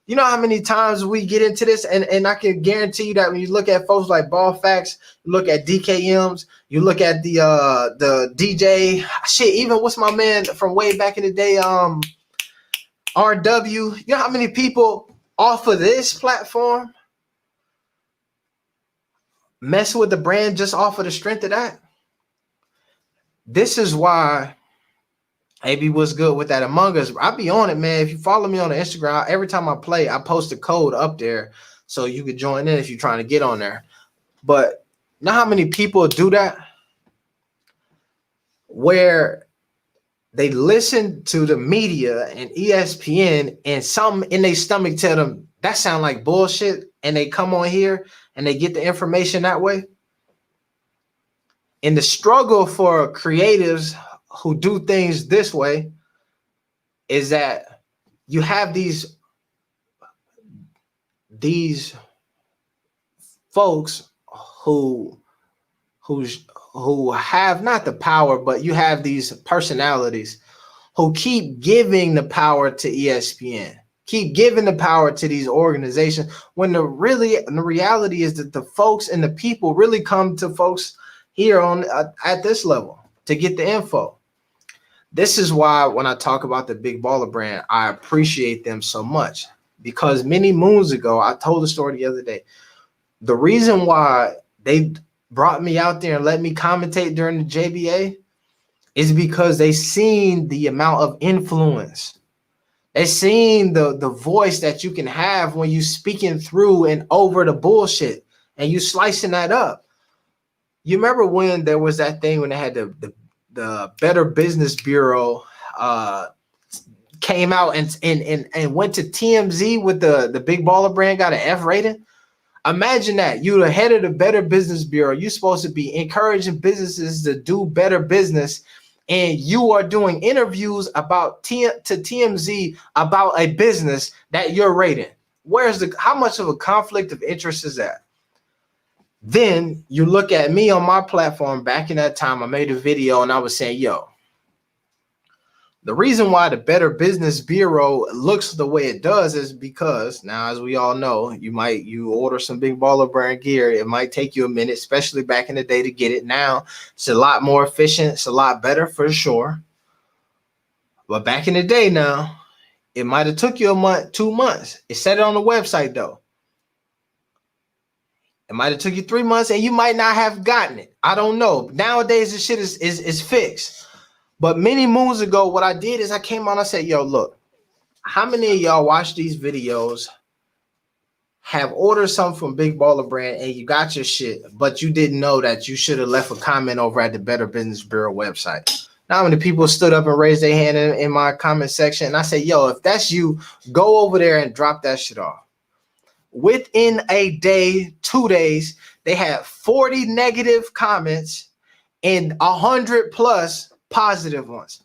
You know how many times we get into this, and I can guarantee you that when you look at folks like Ball Facts, you look at DKMs, you look at the DJ shit, even what's my man from way back in the day, RW. You know how many people off of this platform mess with the brand just off of the strength of that? This is why AB was good with that Among Us. I be on it, man. If you follow me on the Instagram, every time I play, I post a code up there so you can join in if you're trying to get on there. But you know how many people do that? Where they listen to the media and ESPN and something in their stomach tell them that sound like bullshit, and they come on here and they get the information that way. And the struggle for creatives who do things this way is that you have these folks who have not the power, but you have these personalities who keep giving the power to ESPN, keep giving the power to these organizations, when the reality is that the folks and the people really come to folks here on at this level to get the info. This is why when I talk about the Big Baller brand, I appreciate them so much, because many moons ago, I told the story the other day. The reason why they brought me out there and let me commentate during the JBA is because they seen the amount of influence. They seen the voice that you can have when you speaking through and over the bullshit and you slicing that up. You remember when there was that thing when they had the Better Business Bureau came out and went to TMZ with the Big Baller brand, got an F rating? Imagine that. You're the head of the Better Business Bureau. You're supposed to be encouraging businesses to do better business, and you are doing interviews about to TMZ about a business that you're rating. How much of a conflict of interest is that? Then you look at me on my platform back in that time, I made a video and I was saying, yo, the reason why the Better Business Bureau looks the way it does is because now, as we all know, you order some Big Baller brand gear. It might take you a minute, especially back in the day, to get it. Now it's a lot more efficient. It's a lot better for sure. But back in the day now, it might have took you a month, 2 months. It said it on the website though. It might have took you 3 months and you might not have gotten it. I don't know. Nowadays, this shit is fixed. But many moons ago, what I did is I came on, I said, yo, look, how many of y'all watch these videos, have ordered something from Big Baller brand and you got your shit, but you didn't know that you should have left a comment over at the Better Business Bureau website? Now, many people stood up and raised their hand in my comment section. And I said, yo, if that's you, go over there and drop that shit off. Within a day, 2 days, they had 40 negative comments and 100 plus positive ones.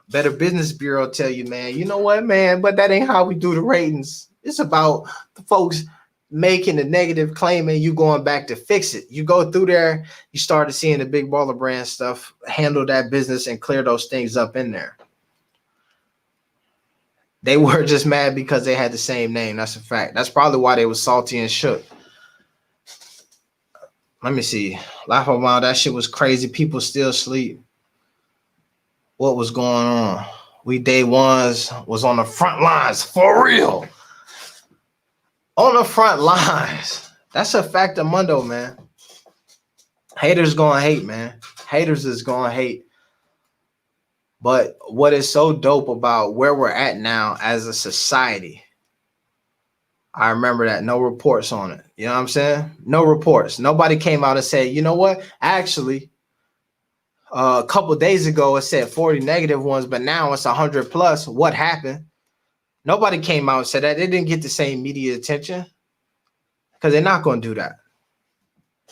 Better Business Bureau tell you, man, you know what, man, but that ain't how we do the ratings. It's about the folks making a negative claim and you going back to fix it. You go through there, you started seeing the big baller brand stuff, handle that business and clear those things up in there. They were just mad because they had the same name. That's a fact. That's probably why they was salty and shook. Let me see. Laugh about that shit was crazy. People still sleep. What was going on? We day ones was on the front lines for real. On the front lines. That's a fact of Mundo, man. Haters gonna hate, man. Haters is gonna hate. But what is so dope about where we're at now as a society, I remember that no reports on it. You know what I'm saying? No reports. Nobody came out and said, you know what? Actually, a couple of days ago, it said 40 negative ones, but now it's 100 plus. What happened? Nobody came out and said that. They didn't get the same media attention because they're not going to do that.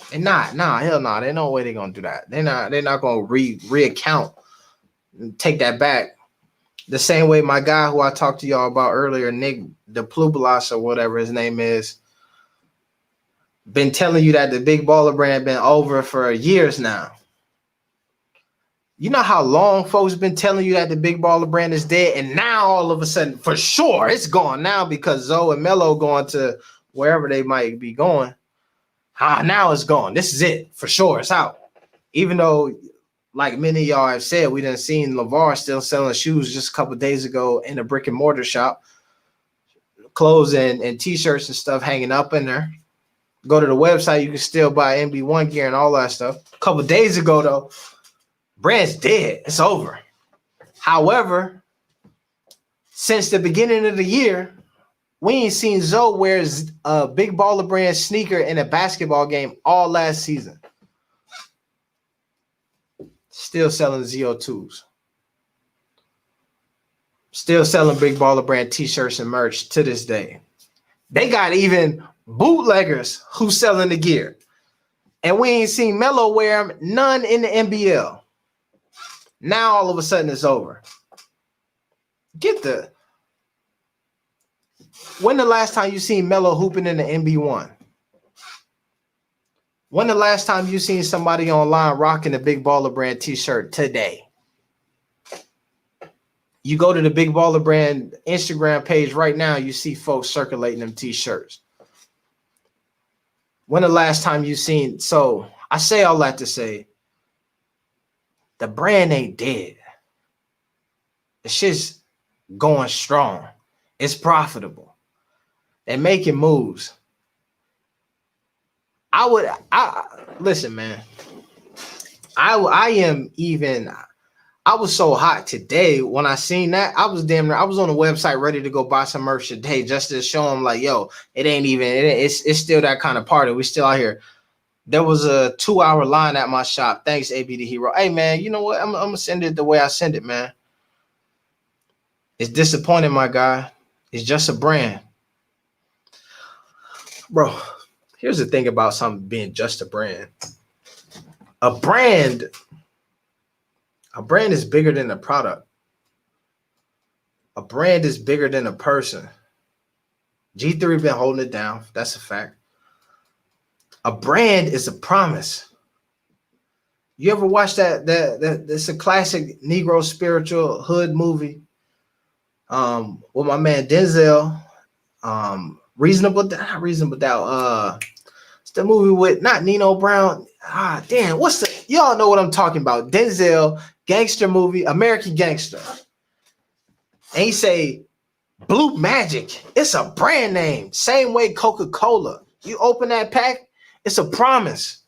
They're not. Nah, hell no. There's no way they're going to do that. They're not going to reaccount and take that back. The same way my guy who I talked to y'all about earlier, Nick DePlubalas or whatever his name is, been telling you that the big baller brand been over for years now. You know how long folks been telling you that the big baller brand is dead, and now all of a sudden, for sure, it's gone now because Zoe and Melo going to wherever they might be going. Now it's gone. This is it for sure. It's out. Even though, like many of y'all have said, we done seen LeVar still selling shoes just a couple of days ago in a brick and mortar shop, clothes and t-shirts and stuff hanging up in there. Go to the website, you can still buy MB1 gear and all that stuff. A couple of days ago, though, brand's dead. It's over. However, since the beginning of the year, we ain't seen Zoe wear a big baller brand sneaker in a basketball game all last season. Still selling ZO2s. Still selling big baller brand t-shirts and merch to this day. They got even bootleggers who selling the gear. And we ain't seen Melo wear them, none in the NBL. Now all of a sudden it's over. When the last time you seen Melo hooping in the NB1? When the last time you seen somebody online rocking the Big Baller Brand t-shirt today? You go to the Big Baller Brand Instagram page right now, you see folks circulating them t-shirts. When the last time you seen, so I say all that to say, the brand ain't dead. The shit's going strong. It's profitable. They're making moves. Listen, man. I was so hot today when I seen that. I was on the website ready to go buy some merch today just to show them like, yo, it's still that kind of party. We still out here. There was a 2-hour line at my shop. Thanks, AB the Hero. Hey, man, you know what? I'm going to send it the way I send it, man. It's disappointing, my guy. It's just a brand. Bro, here's the thing about something being just a brand. A brand is bigger than a product. A brand is bigger than a person. G3 been holding it down. That's a fact. A brand is a promise. You ever watch that it's a classic Negro spiritual hood movie with my man Denzel, Reasonable Doubt. It's the movie with not Nino Brown. Damn, y'all know what I'm talking about. Denzel, gangster movie, American Gangster. And he say, Blue Magic, it's a brand name. Same way Coca-Cola. You open that pack, it's a promise.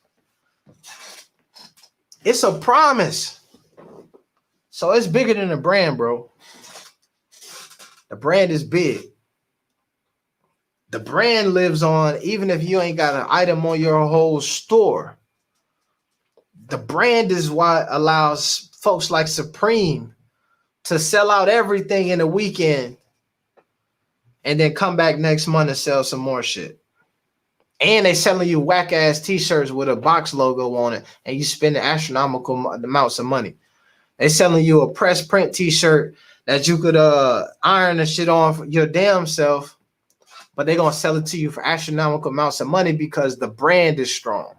It's a promise. So it's bigger than a brand, bro. The brand is big. The brand lives on even if you ain't got an item on your whole store. The brand is what allows folks like Supreme to sell out everything in a weekend and then come back next month and sell some more shit. And they selling you whack ass t-shirts with a box logo on it, and you spending astronomical amounts of money. They selling you a press print t-shirt that you could iron and shit on for your damn self, but they're gonna sell it to you for astronomical amounts of money because the brand is strong.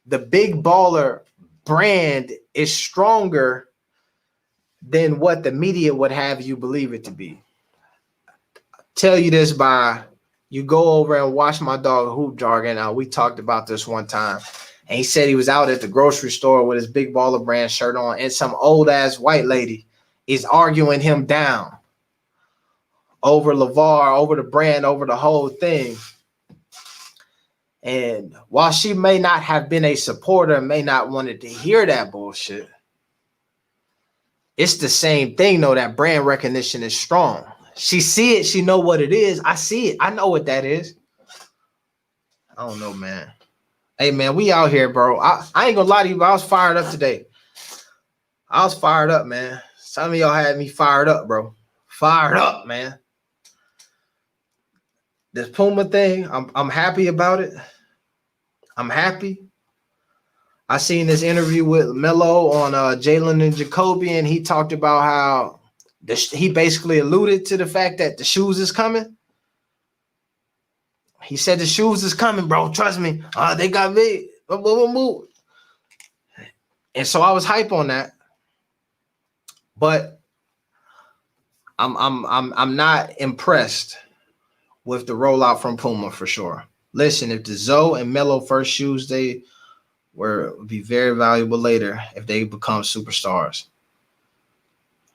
The Big Baller brand is stronger than what the media would have you believe it to be. Tell you this by you go over and watch my dog Hoop Jargon. We talked about this one time, and he said he was out at the grocery store with his Big Baller brand shirt on, and some old ass white lady is arguing him down over LeVar, over the brand, over the whole thing. And while she may not have been a supporter, may not wanted to hear that bullshit, it's the same thing though. That brand recognition is strong. She see it, she know what it is. I see it, I know what that is. I don't know, man. Hey man, we out here, bro. I ain't gonna lie to you, but I was fired up today. I was fired up, man. Some of y'all had me fired up, bro. Fired up, man. This Puma thing, I'm happy about it. I'm happy. I seen this interview with Melo on Jalen and Jacoby, and he talked about how he basically alluded to the fact that the shoes is coming. He said the shoes is coming, bro. Trust me. They got big. And so I was hype on that. But I'm not impressed with the rollout from Puma for sure. Listen, if the Zoe and Melo first shoes, they would be very valuable later if they become superstars.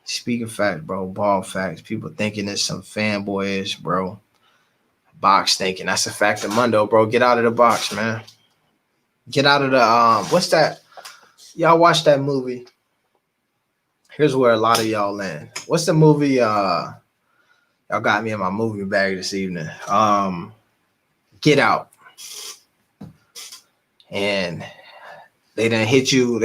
Speaking facts, bro, ball facts. People thinking it's some fanboyish, bro. Box thinking. That's a fact of Mundo, bro. Get out of the box, man. Get out of the what's that? Y'all watch that movie. Here's where a lot of y'all land. What's the movie? Y'all got me in my movie bag this evening. Get Out. And they done hit you,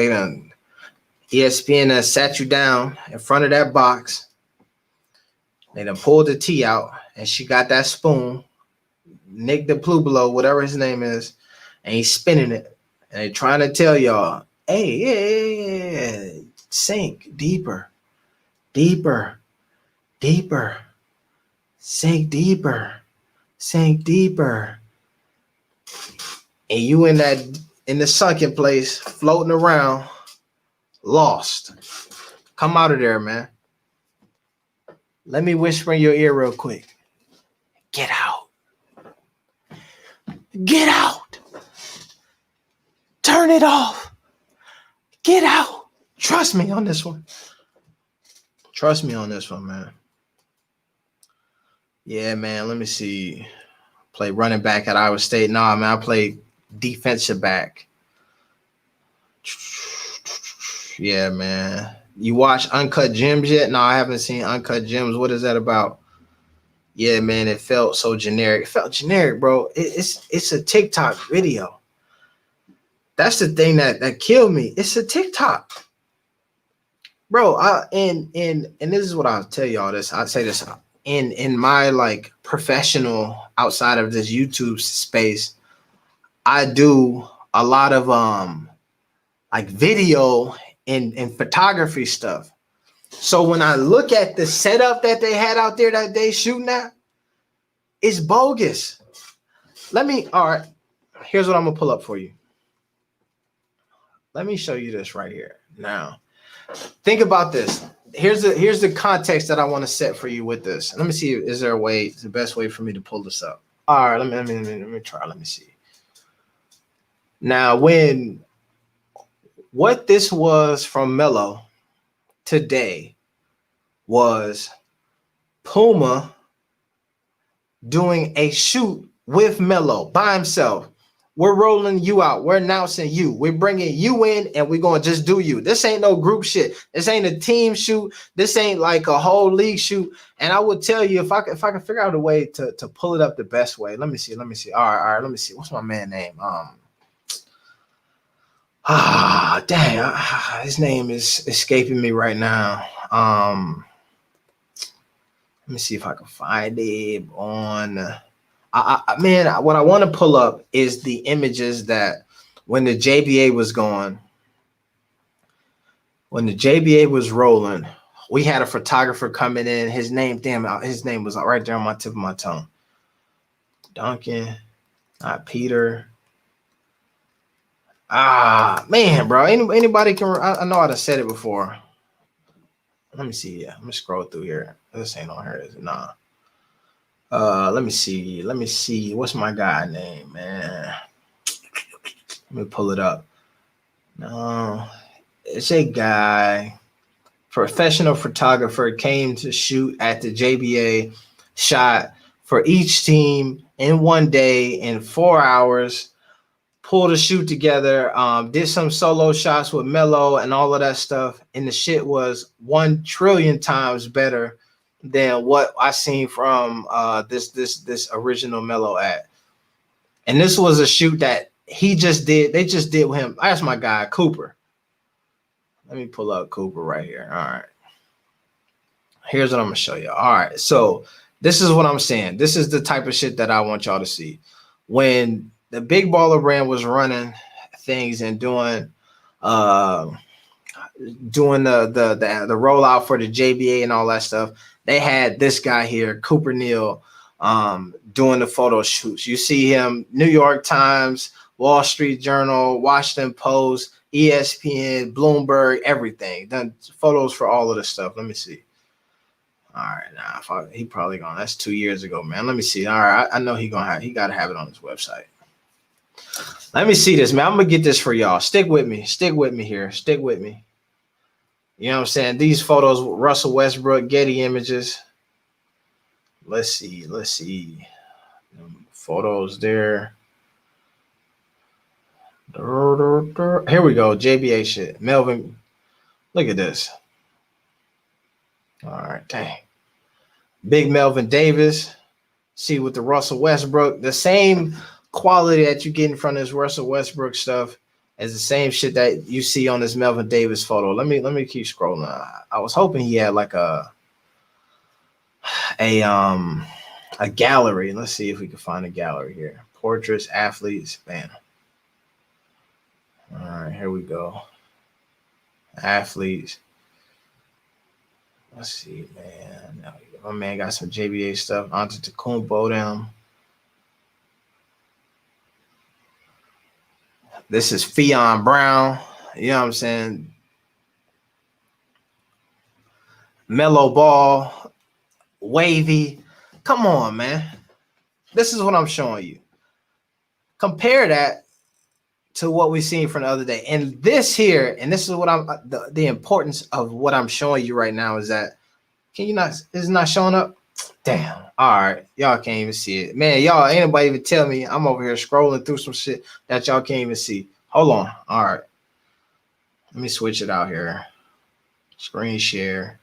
ESPN done sat you down in front of that box. They done pulled the tea out, and she got that spoon, Nick DePlubelo, whatever his name is, and he's spinning it. And they trying to tell y'all, hey, sink deeper, deeper, deeper, sink deeper, sink deeper. And you in the sunken place, floating around, lost. Come out of there, man. Let me whisper in your ear real quick. Get out. Get out. Turn it off. Get out. Trust me on this one. Trust me on this one, man. Yeah, man. Let me see. Play running back at Iowa State. Nah, man. I played defensive back. Yeah, man. You watch Uncut Gems yet? No, I haven't seen Uncut Gems. What is that about? Yeah, man. It felt so generic. It felt generic, bro. It's a TikTok video. That's the thing that killed me. It's a TikTok, bro. And this is what I'll tell y'all. I say this in my like professional outside of this YouTube space. I do a lot of like video and photography stuff. So when I look at the setup that they had out there that day shooting at, it's bogus. All right, here's what I'm gonna pull up for you. Let me show you this right here. Now, think about this. Here's the context that I want to set for you with this. Let me see. Is there a way? It's the best way for me to pull this up. All right, let me try. Let me see. Now, what this was from Melo today was Puma doing a shoot with Melo by himself. We're rolling you out. We're announcing you. We're bringing you in, and we're going to just do you. This ain't no group shit. This ain't a team shoot. This ain't like a whole league shoot. And I would tell you if I can figure out a way to pull it up the best way. Let me see. All right. Let me see. What's my man name? Dang. His name is escaping me right now. Let me see if I can find it on. Man, what I want to pull up is the images that when the JBA was going, when the JBA was rolling, we had a photographer coming in. His name, his name was right there on my tip of my tongue. Duncan, not Peter. Man, bro. Anybody can. I know I've said it before. Let me see. Yeah, let me scroll through here. This ain't on here, is it? Nah. Let me see. Let me see. What's my guy name, man? Let me pull it up. No, it's a guy. Professional photographer came to shoot at the JBA. Shot for each team in one day in 4 hours. Pulled a shoot together, did some solo shots with Melo and all of that stuff, and the shit was 1 trillion times better than what I seen from this original Melo ad. And this was a shoot that he just did. They just did with him. That's my guy, Cooper. Let me pull up Cooper right here. All right. Here's what I'm gonna show you. All right. So this is what I'm saying. This is the type of shit that I want y'all to see. When the Big Baller brand was running things and doing the rollout for the JBA and all that stuff, they had this guy here, Cooper Neal, doing the photo shoots. You see him, New York Times, Wall Street Journal, Washington Post, ESPN, Bloomberg, everything. Done photos for all of this stuff. Let me see. All right, he probably gone. That's 2 years ago, man. Let me see. All right, I know he got to have it on his website. Let me see this, man. I'm gonna get this for y'all. Stick with me here. Stick with me. You know what I'm saying? These photos, Russell Westbrook, Getty Images. Let's see. Photos there. Here we go. JBA shit. Melvin, look at this. All right, dang. Big Melvin Davis. See with the Russell Westbrook, the same quality that you get in front of this Russell Westbrook stuff as the same shit that you see on this Melvin Davis photo. Let me keep scrolling. I was hoping he had like a gallery. Let's see if we can find a gallery here. Portraits, athletes, bam. All right, here we go. Athletes. Let's see, man. My man got some JBA stuff. Antetokounmpo down. This is Fionn Brown. You know what I'm saying? Lamelo Ball, wavy. Come on, man. This is what I'm showing you. Compare that to what we seen from the other day. And this here, and this is what I'm the importance of what I'm showing you right now is that is it not showing up? Damn. All right. Y'all can't even see it. Man, y'all ain't nobody even tell me. I'm over here scrolling through some shit that y'all can't even see. Hold on. All right. Let me switch it out here. Screen share.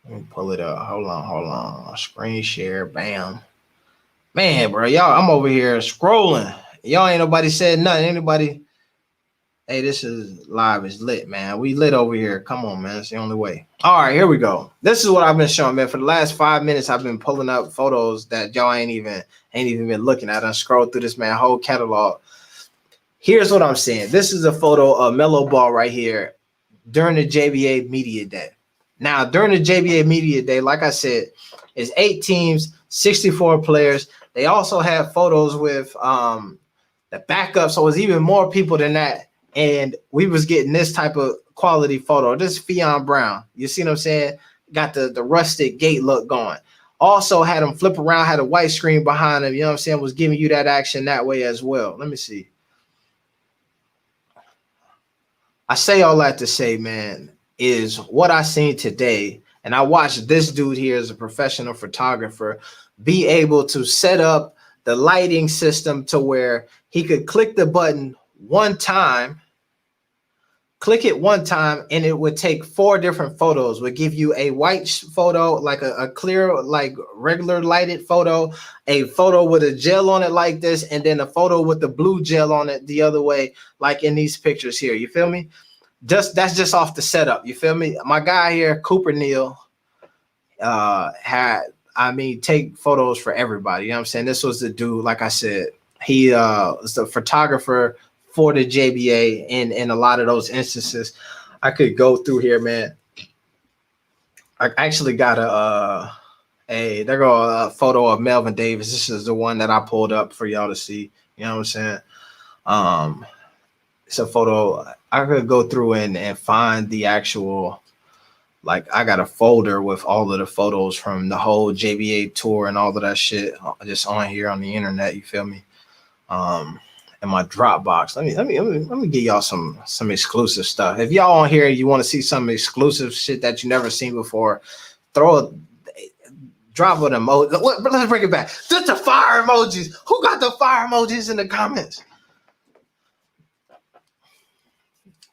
Let me pull it up. Hold on. Screen share. Bam. Man, bro, y'all, I'm over here scrolling. Y'all ain't nobody said nothing. Anybody? Hey, this is live. It's lit, man. We lit over here. Come on, man. It's the only way. All right, here we go. This is what I've been showing, man. For the last 5 minutes, I've been pulling up photos that y'all ain't even been looking at. I scrolled through this, man, whole catalog. Here's what I'm saying. This is a photo of Melo Ball right here during the JBA Media Day. Now, during the JBA Media Day, like I said, it's 8 teams, 64 players. They also have photos with the backup, so it's even more people than that. And we was getting this type of quality photo. This is Fionn Brown. You see what I'm saying? Got the rustic gate look going. Also had him flip around, had a white screen behind him. You know what I'm saying? Was giving you that action that way as well. Let me see. I say all that to say, man, is what I seen today. And I watched this dude here as a professional photographer be able to set up the lighting system to where he could click the button one time, and it would take 4 different photos. Would give you a white photo, like a clear, like regular lighted photo, a photo with a gel on it like this, and then a photo with the blue gel on it the other way, like in these pictures here. You feel me? That's just off the setup. You feel me? My guy here, Cooper Neal, had I mean, take photos for everybody. You know what I'm saying? This was the dude, like I said, he was the photographer for the JBA in a lot of those instances. I could go through here, man. I actually got there go a photo of Melvin Davis. This is the one that I pulled up for y'all to see. You know what I'm saying? Um, it's a photo. I could go through and find the actual, like, I got a folder with all of the photos from the whole JBA tour and all of that shit just on here on the internet. You feel me? In my Dropbox. Let me give y'all some exclusive stuff. If y'all on here, you want to see some exclusive shit that you never seen before, drop an emoji. Let's bring it back. Just the fire emojis. Who got the fire emojis in the comments?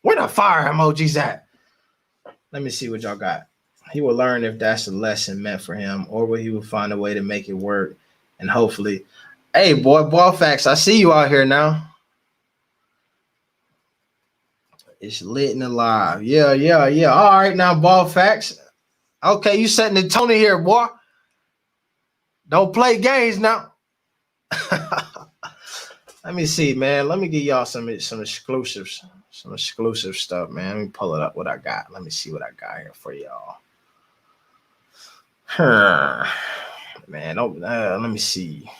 Where the fire emojis at? Let me see what y'all got. He will learn if that's a lesson meant for him, or will he will find a way to make it work. And hopefully, hey boy, ball facts. I see you out here now. It's lit and alive. Yeah. All right, now ball facts. Okay, you setting the tone here, boy. Don't play games now. Let me see, man. Let me give y'all some exclusives, some exclusive stuff, man. Let me pull it up what I got. Let me see what I got here for y'all. Man, let me see.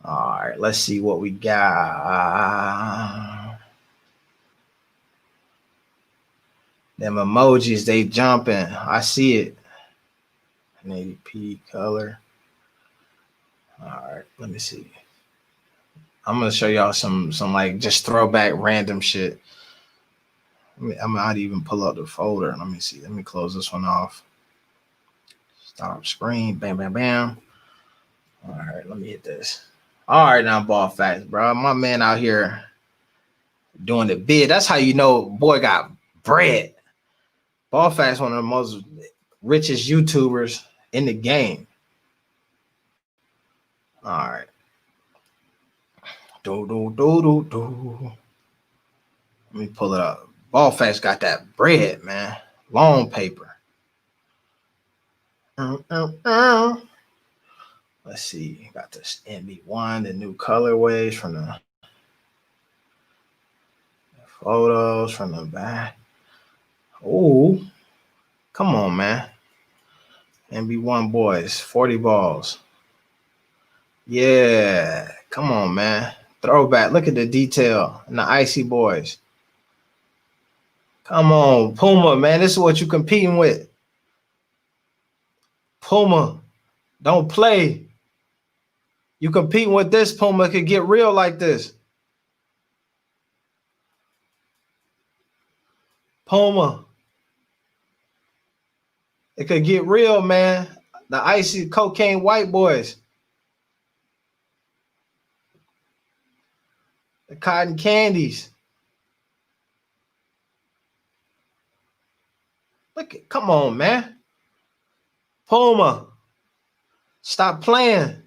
All right, let's see what we got. Them emojis, they jumping. I see it. 1080p color. All right, let me see. I'm gonna show y'all some like just throwback random shit. I might even pull out the folder. Let me see. Let me close this one off. Stop screen. Bam, bam, bam. All right, let me hit this. All right, now ball facts, bro. My man out here doing the bid. That's how you know boy got bread. Ball facts, one of the most richest YouTubers in the game. All right. Let me pull it up. Ball facts got that bread, man. Long paper. Let's see. Got this NB1, the new colorways from the photos from the back. Oh, come on, man. NB1 boys, 40 balls. Yeah, come on, man. Throwback. Look at the detail and the icy boys. Come on, Puma, man. This is what you're competing with. Puma, don't play. You competing with this, Puma, it could get real like this. Puma. It could get real, man. The icy cocaine white boys. The cotton candies. Look at, come on, man. Puma. Stop playing.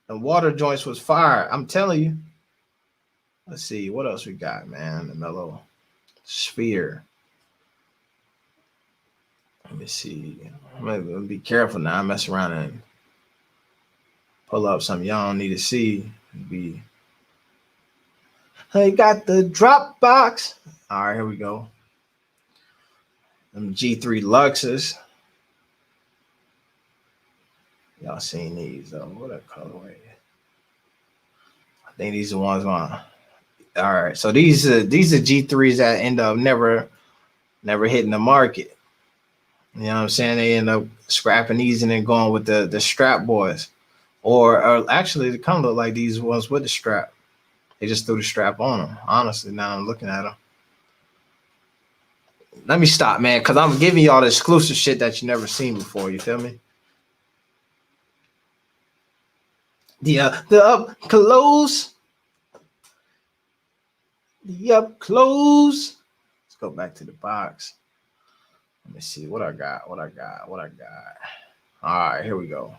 The water joints was fire. I'm telling you. Let's see. What else we got, man? The mellow sphere. Let me see. I'm gonna be careful now. I mess around and pull up something y'all don't need to see. I got the Dropbox. All right, here we go. Them G3 Luxes. Y'all seen these though? What a colorway. I think these are the ones on. All right, so these are G3s that end up never hitting the market. You know what I'm saying? They end up scrapping these and then going with the strap boys. Or actually, they kind of look like these ones with the strap. They just threw the strap on them. Honestly, now I'm looking at them. Let me stop, man, because I'm giving y'all the exclusive shit that you never seen before. You feel me? The up close. The up close. Let's go back to the box. Let me see what I got. All right, here we go.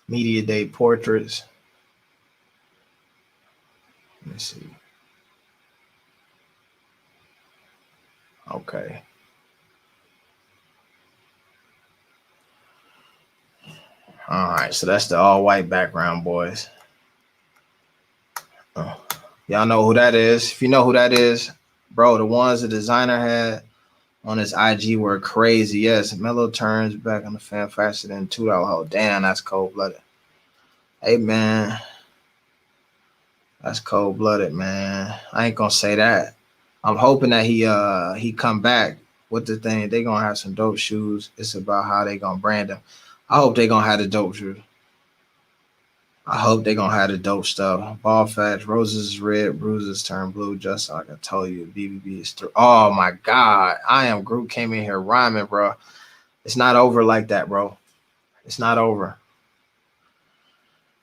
Media Day portraits. Let me see. Okay. All right, so that's the all white background, boys. Oh, y'all know who that is. If you know who that is, bro, the ones the designer had on his IG were crazy. Yes, Melo turns back on the fan faster than $2 hole. Damn, that's cold blooded. Hey man, that's cold blooded, man. I ain't gonna say that. I'm hoping that he come back with the thing. They gonna have some dope shoes. It's about how they gonna brand them. I hope they gonna have the dope shoes. I hope they gonna have the dope stuff. Ball facts, roses is red, bruises turn blue. Just like I told you, BBB is through. Oh my God, I am Groot came in here rhyming, bro. It's not over like that, bro. It's not over.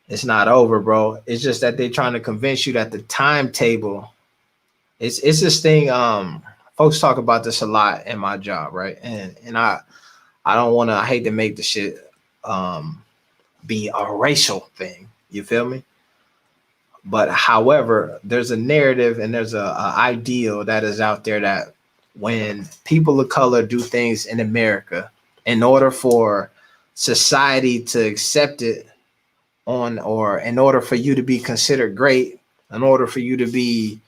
It's not over, bro. It's just that they trying to convince you that the timetable. It's this thing. Folks talk about this a lot in my job, right? And I don't want to. I hate to make the shit be a racial thing. You feel me? But however, there's a narrative and there's a ideal that is out there that when people of color do things in America, in order for society to accept it on, or in order for you to be considered great, in order for you to be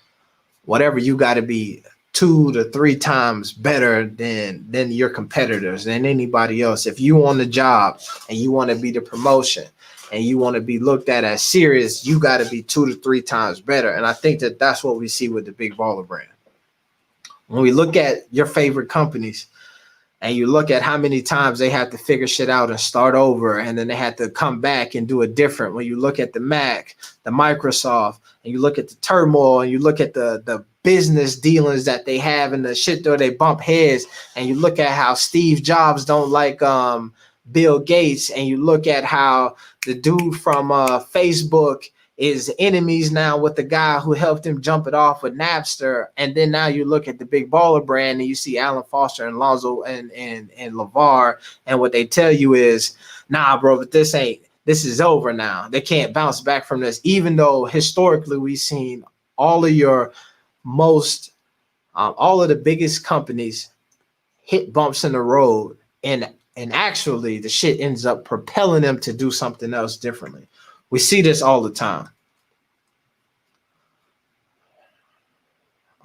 whatever, you got to be 2 to 3 times better than your competitors, than anybody else. If you on the job and you want to be the promotion and you want to be looked at as serious, you got to be 2 to 3 times better. And I think that that's what we see with the Big Baller brand. When we look at your favorite companies and you look at how many times they had to figure shit out and start over, and then they had to come back and do it different. When you look at the Mac, the Microsoft, and you look at the turmoil, and you look at the business dealings that they have and the shit where they bump heads, and you look at how Steve Jobs don't like Bill Gates, and you look at how the dude from Facebook is enemies now with the guy who helped him jump it off with Napster. And then now you look at the Big Baller brand and you see Alan Foster and Lonzo and LeVar, and what they tell you is, nah, bro, but this is over now. They can't bounce back from this, even though historically we've seen all of your most all of the biggest companies hit bumps in the road, and actually the shit ends up propelling them to do something else differently. We see this all the time.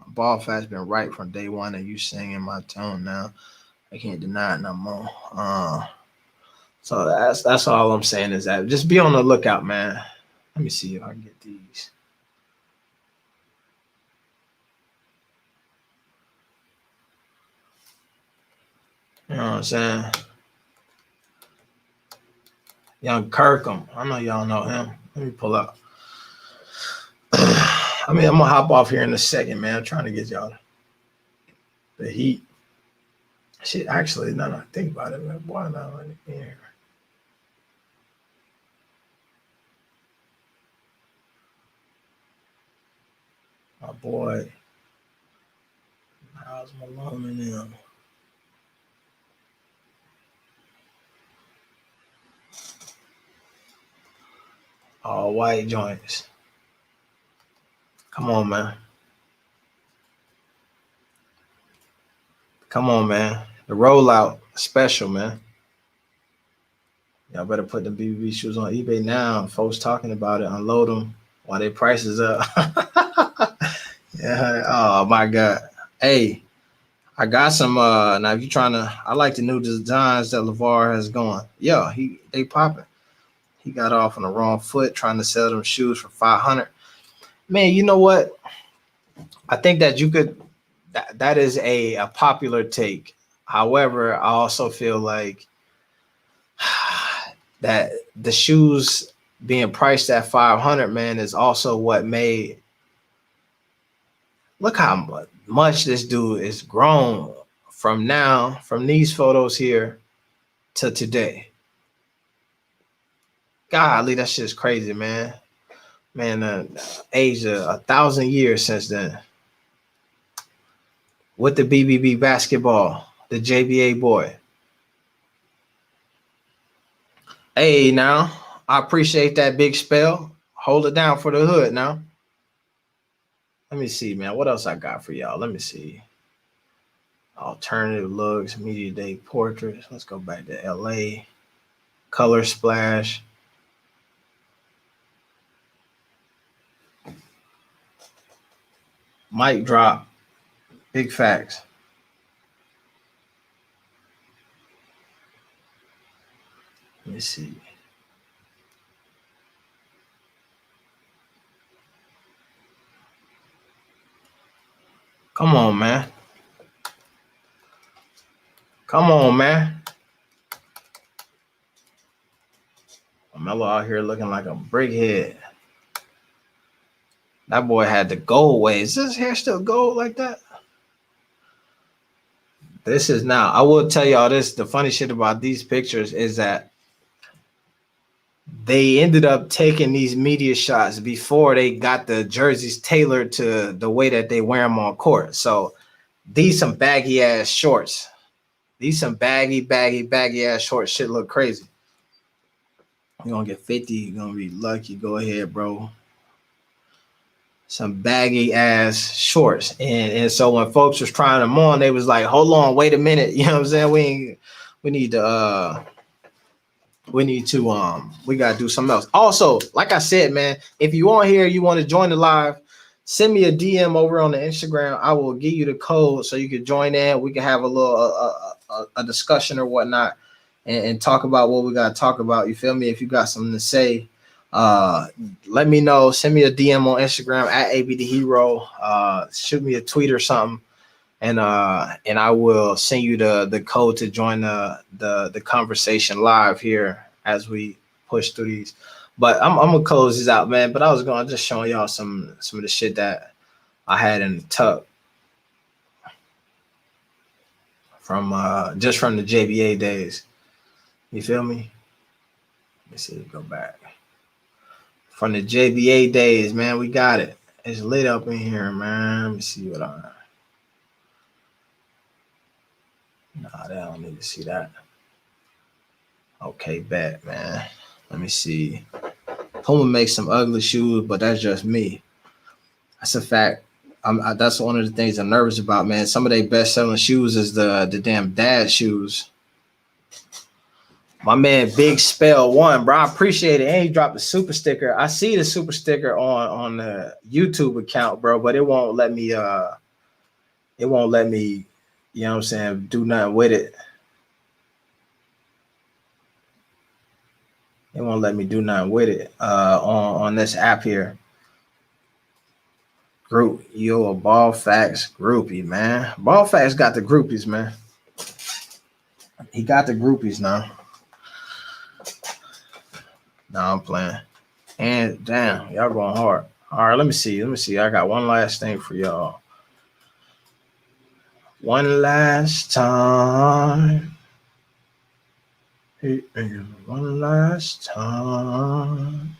Ball Fat's been right from day one, and you singing my tone now. I can't deny it no more. So that's all I'm saying is that just be on the lookout, man. Let me see if I can get these. You know what I'm saying? Young Kirkham. I know y'all know him. Let me pull up. I mean, I'm gonna hop off here in a second, man. I'm trying to get y'all the heat. Shit, actually, now that I think about it, man, why not in here? My boy, how's Malone and them? All white joints. Come on, man. Come on, man. The rollout special, man. Y'all better put the BBB shoes on eBay now. Folks talking about it. Unload them while their prices up. Yeah. Oh my God. Hey, I got some. Now if you trying to, I like the new designs that LeVar has going. Yeah, they popping. He got off on the wrong foot trying to sell them shoes for 500. Man, you know what? I think that you could. That is a popular take. However, I also feel like that the shoes being priced at 500, man, is also what made. Look how much this dude is grown from these photos here to today. Golly, that shit's crazy, man. Man, age 1,000 years since then. With the BBB basketball, the JBA boy. Hey, now, I appreciate that big spell. Hold it down for the hood now. Let me see, man. What else I got for y'all? Let me see. Alternative looks, media day portraits. Let's go back to LA. Color splash. Mic drop. Big facts. Let me see. Come on, man. Come on, man. Lamelo out here looking like a brickhead. That boy had the gold waves. Is his hair still gold like that? This is now. I will tell y'all this. The funny shit about these pictures is that they ended up taking these media shots before they got the jerseys tailored to the way that they wear them on court. So these some baggy ass shorts. These some baggy ass shorts. Shit look crazy. You're gonna get 50. You're gonna be lucky. Go ahead, bro. Some baggy ass shorts. And so when folks was trying them on, they was like, hold on, wait a minute. You know what I'm saying? We need to we gotta do something else. Also, like I said, man, if you on here, you want to join the live, send me a DM over on the Instagram. I will give you the code so you can join in. We can have a little a discussion or whatnot and talk about what we gotta talk about. You feel me? If you got something to say, let me know. Send me a DM on Instagram at ABTHero. Shoot me a tweet or something. And I will send you the code to join the conversation live here as we push through these. But I'm gonna close this out, man. But I was gonna just show y'all some of the shit that I had in the tuck from just from the JBA days. You feel me? Let me see. Go back from the JBA days, man. We got it. It's lit up in here, man. Let me see what I. Nah, they don't need to see that. Okay, bet, man. Let me see. Puma makes some ugly shoes, but that's just me. That's a fact. That's one of the things I'm nervous about, man. Some of their best-selling shoes is the damn dad shoes. My man, Big Spell One, bro. I appreciate it. And he dropped the super sticker. I see the super sticker on the YouTube account, bro, but it won't let me. It won't let me. You know what I'm saying? Do nothing with it. It won't let me do nothing with it on this app here. Group, yo, a Ball Facts groupie, man. Ball Facts got the groupies, man. He got the groupies now. Nah, I'm playing. And damn, y'all going hard. All right, let me see. I got one last thing for y'all. One last time. One last time.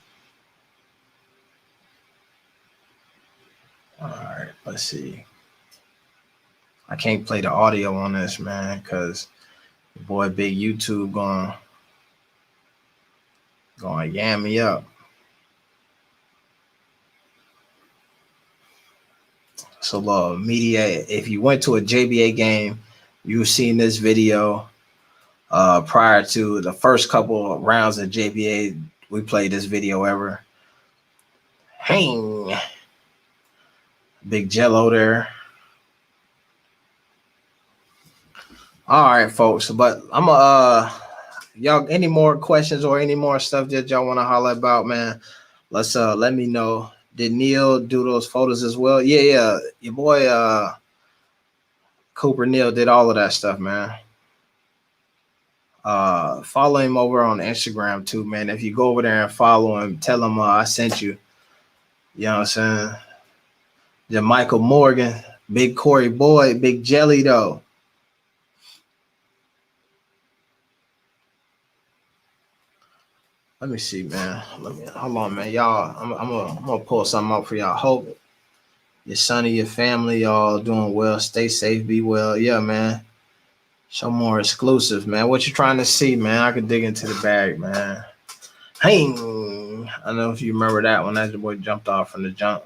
All right, let's see. I can't play the audio on this, man, because boy, big YouTube going yam me up. So, media, if you went to a JBA game, you've seen this video. Prior to the first couple of rounds of JBA, we played this video ever. Hang. Big Jello there. All right, folks. But I'm y'all any more questions or any more stuff that y'all want to holler about, man? Let's let me know. Did Neil do those photos as well? Yeah. Your boy Cooper Neil did all of that stuff, man. Follow him over on Instagram too, man. If you go over there and follow him, tell him I sent you. You know what I'm saying? The Michael Morgan, Big Corey Boy, Big Jelly though. Let me see, man. Hold on, man. Y'all, I'm gonna pull something up for y'all. Hope your son and your family y'all doing well. Stay safe, be well. Yeah, man. Show more exclusive, man. What you trying to see, man? I could dig into the bag, man. Hey, I don't know if you remember that one. That the boy jumped off from the jump.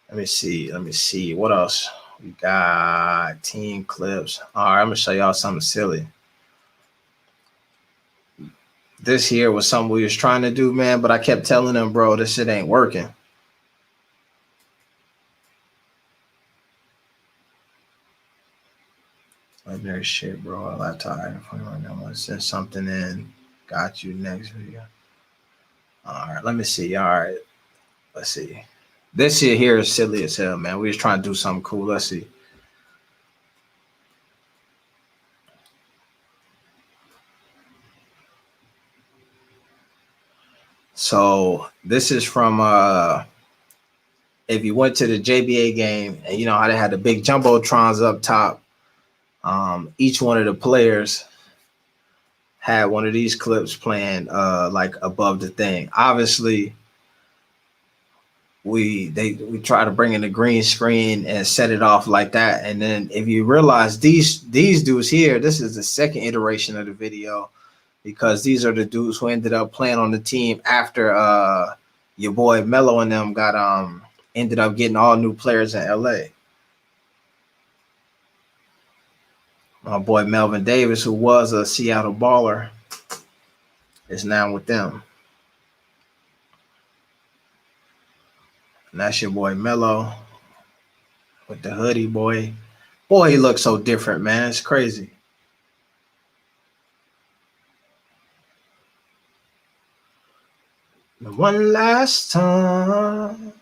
Let me see. What else? We got team clips. All right, I'm gonna show y'all something silly. This here was something we was trying to do, man, but I kept telling them, bro, this shit ain't working. Legendary shit, bro. Laptop. I'm gonna send something in. Got you next video. All right, let me see. All right, let's see. This shit here is silly as hell, man. We was trying to do something cool. Let's see. So this is from if you went to the JBA game and you know how they had the big jumbotrons up top. Each one of the players had one of these clips playing like above the thing. Obviously, we try to bring in the green screen and set it off like that. And then if you realize these dudes here, this is the second iteration of the video, because these are the dudes who ended up playing on the team after your boy Melo and them got ended up getting all new players in LA. My boy Melvin Davis, who was a Seattle baller, is now with them. And that's your boy Melo with the hoodie, boy. Boy, he looks so different, man. It's crazy. One last time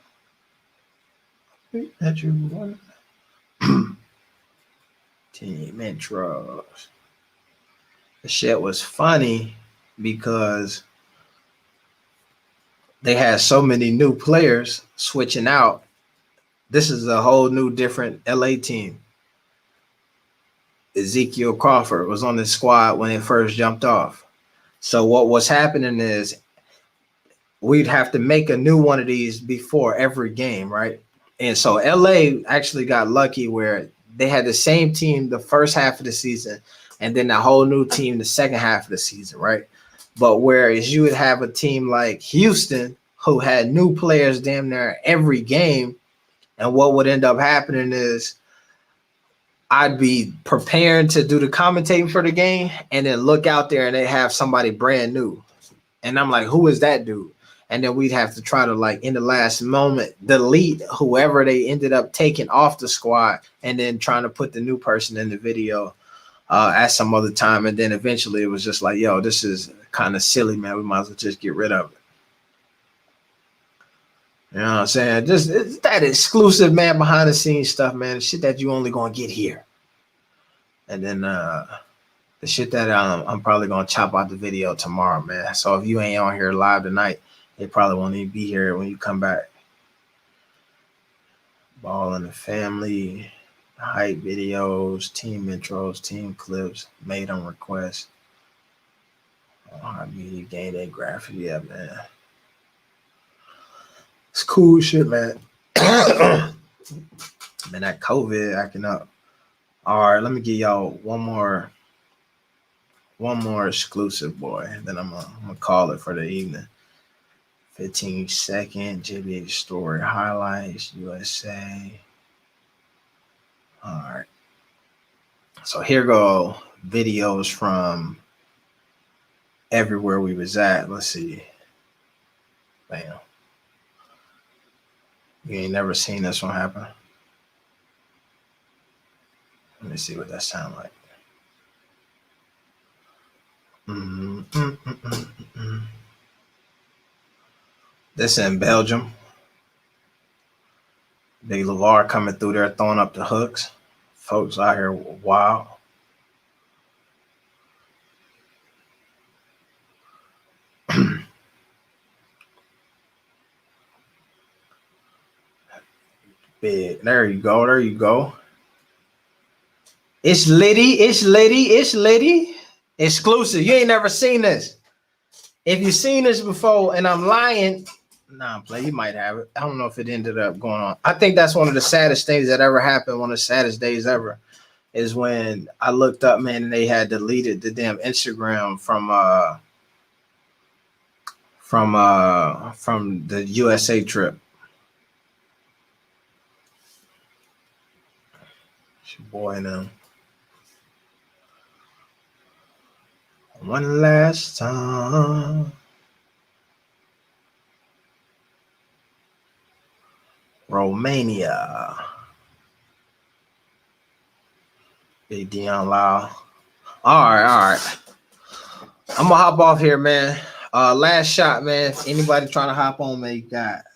that you won. Team intros. The shit was funny because they had so many new players switching out. This is a whole new different LA team. Ezekiel Crawford was on the squad when it first jumped off. So what was happening is we'd have to make a new one of these before every game, right? And so LA actually got lucky where they had the same team the first half of the season and then a whole new team the second half of the season, right? But whereas you would have a team like Houston who had new players damn near every game, and what would end up happening is I'd be preparing to do the commentating for the game and then look out there and they have somebody brand new. And I'm like, who is that dude? And then we'd have to try to, like, in the last moment, delete whoever they ended up taking off the squad and then trying to put the new person in the video at some other time. And then eventually it was just like, yo, this is kind of silly, man. We might as well just get rid of it. You know what I'm saying? Just it's that exclusive, man, behind the scenes stuff, man. Shit that you only gonna get here. And then the shit that I'm probably gonna chop out the video tomorrow, man. So if you ain't on here live tonight, they probably won't even be here when you come back. Ball in the family, hype videos, team intros, team clips, made on request. Media game day graphic, yeah, man. It's cool shit, man. Man, that COVID acting up. All right, let me give y'all one more exclusive, boy. Then I'm gonna call it for the evening. 15-second JBA story highlights USA. All right. So here go videos from everywhere we was at. Let's see. Bam. You ain't never seen this one happen. Let me see what that sound like. This in Belgium. Big LeVar coming through there throwing up the hooks. Folks out here wild. Big. There you go. There you go. It's litty. It's litty. It's litty. Exclusive. You ain't never seen this. If you've seen this before and I'm lying, nah, play. You might have it. I don't know if it ended up going on. I think that's one of the saddest things that ever happened. One of the saddest days ever is when I looked up, man, and they had deleted the damn Instagram from the USA trip. It's your boy now. One last time. Romania. Big Dion Lau. All right. I'm gonna hop off here, man. Last shot, man. If anybody trying to hop on, man,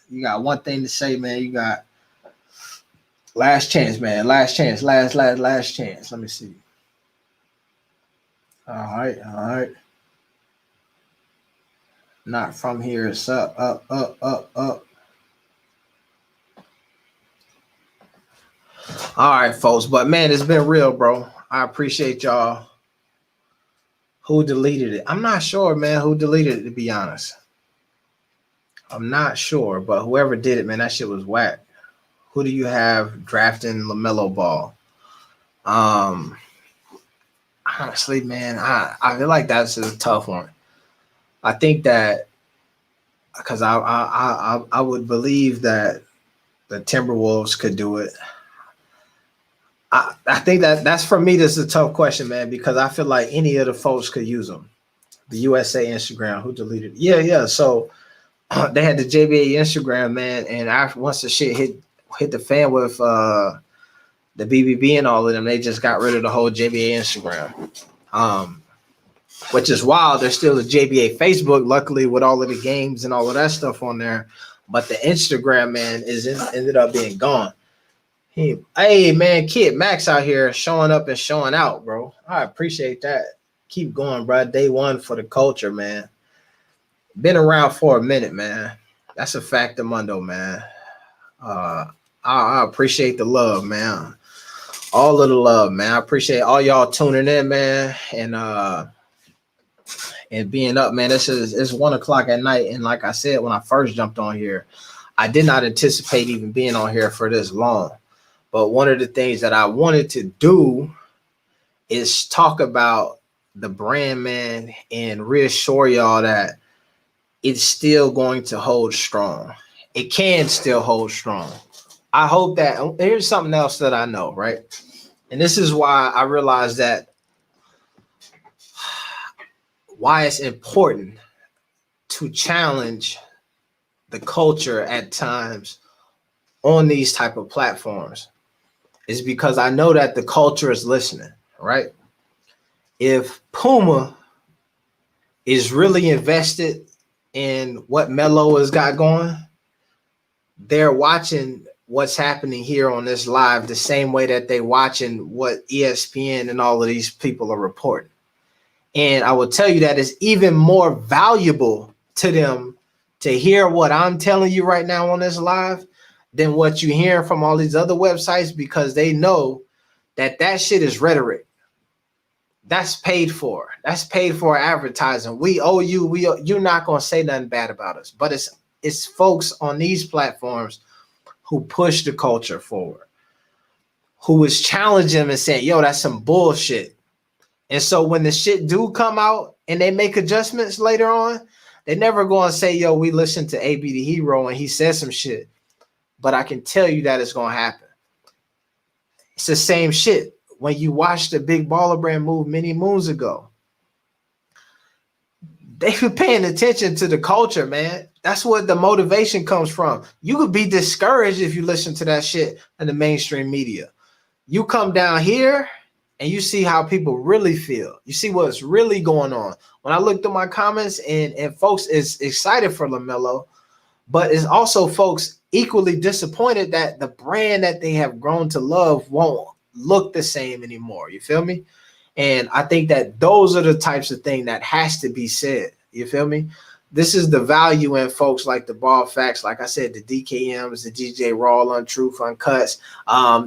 you got one thing to say, man. You got last chance, man. Last chance. Last chance. Let me see. All right. Not from here. It's up. All right, folks. But man, it's been real, bro. I appreciate y'all. Who deleted it? I'm not sure, man, who deleted it, to be honest. I'm not sure, but whoever did it, man, that shit was whack. Who do you have drafting Lamelo Ball? Honestly, man, I feel like that's a tough one. I think that because I would believe that the Timberwolves could do it. I think that's for me. This is a tough question, man, because I feel like any of the folks could use them. The USA Instagram, who deleted it? Yeah. So they had the JBA Instagram, man, and after once the shit hit the fan with the BBB and all of them, they just got rid of the whole JBA Instagram. Which is wild. There's still a JBA Facebook, luckily, with all of the games and all of that stuff on there. But the Instagram, man, ended up being gone. Hey, man, Kid Max out here showing up and showing out, bro. I appreciate that. Keep going, bro. Day one for the culture, man. Been around for a minute, man. That's a fact of Mundo, man. I appreciate the love, man. All of the love, man. I appreciate all y'all tuning in, man, and being up, man. It's 1 o'clock at night, and like I said when I first jumped on here, I did not anticipate even being on here for this long. But one of the things that I wanted to do is talk about the brand, man, and reassure y'all that it's still going to hold strong. It can still hold strong. I hope that here's something else that I know, right? And this is why I realized that why it's important to challenge the culture at times on these type of platforms is because I know that the culture is listening, right? If Puma is really invested in what Melo has got going, they're watching what's happening here on this live the same way that they watching what ESPN and all of these people are reporting. And I will tell you that it's even more valuable to them to hear what I'm telling you right now on this live than what you hear from all these other websites, because they know that shit is rhetoric. That's paid for. That's paid for advertising. We owe you. You're not gonna say nothing bad about us. But it's folks on these platforms who push the culture forward, who is challenging them and saying, "Yo, that's some bullshit." And so when the shit do come out and they make adjustments later on, they never gonna say, "Yo, we listened to AB the Hero and he said some shit." But I can tell you that it's gonna happen. It's the same shit. When you watch the Big Baller Brand move many moons ago, they were paying attention to the culture, man. That's what the motivation comes from. You could be discouraged if you listen to that shit in the mainstream media. You come down here and you see how people really feel. You see what's really going on. When I looked at my comments and folks is excited for LaMelo, but it's also folks equally disappointed that the brand that they have grown to love won't look the same anymore. You feel me? And I think that those are the types of thing that has to be said. You feel me? This is the value in folks like the Ball Facts, like I said, the DKMs, the DJ Raw, Untruth, Uncuts,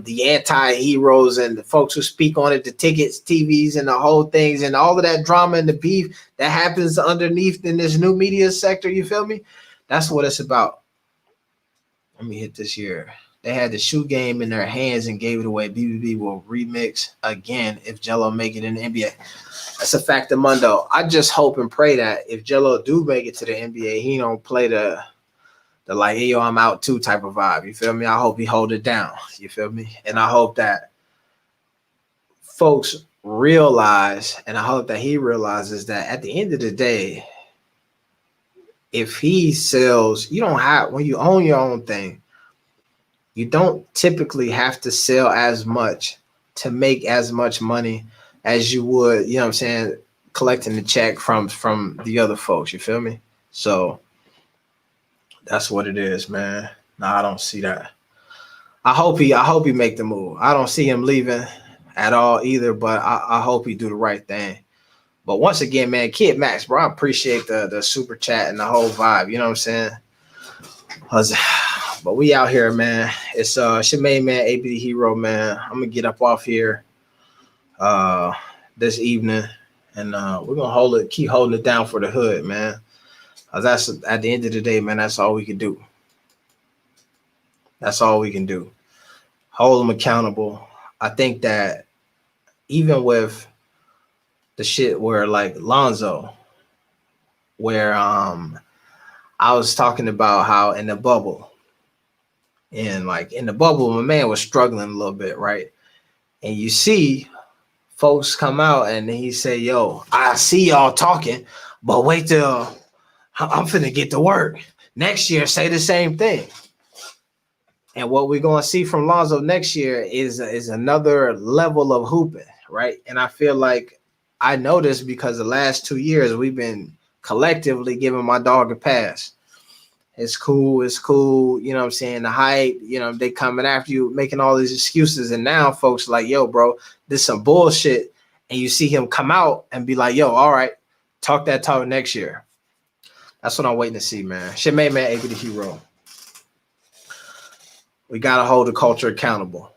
the anti-heroes and the folks who speak on it, the tickets, TVs, and the whole things, and all of that drama and the beef that happens underneath in this new media sector. You feel me? That's what it's about. Let me hit this here. They had the shoe game in their hands and gave it away. BBB will remix again if Jello make it in the NBA. That's a fact of Mundo. I just hope and pray that if Jello do make it to the NBA, he don't play the like, hey, yo, I'm out too type of vibe. You feel me? I hope he hold it down. You feel me? And I hope that folks realize, and I hope that he realizes that at the end of the day, if he sells, you don't have, when you own your own thing, you don't typically have to sell as much to make as much money as you would, you know what I'm saying, collecting the check from the other folks. You feel me? So that's what it is, man. No, I don't see that. I hope he make the move. I don't see him leaving at all either, but I hope he do the right thing. But once again, man, Kid Max, bro, I appreciate the super chat and the whole vibe. You know what I'm saying? But we out here, man. It's Shemaine, man, AB the Hero, man. I'm gonna get up off here uh this evening, and we're gonna keep holding it down for the hood, man. That's at the end of the day, man. That's all we can do. That's all we can do. Hold them accountable. I think that even with the shit where like Lonzo, where I was talking about how in the bubble, and like in the bubble, my man was struggling a little bit, right? And you see folks come out and he say, yo, I see y'all talking, but wait till I'm finna get to work. Next year, say the same thing. And what we're gonna see from Lonzo next year is another level of hooping, right? And I feel like I know this because the last 2 years we've been collectively giving my dog a pass. It's cool, you know what I'm saying? The hype, you know, they coming after you, making all these excuses. And now folks like, yo, bro, this some bullshit. And you see him come out and be like, yo, all right, talk that talk next year. That's what I'm waiting to see, man. Shemaine, man, AB the Hero. We got to hold the culture accountable.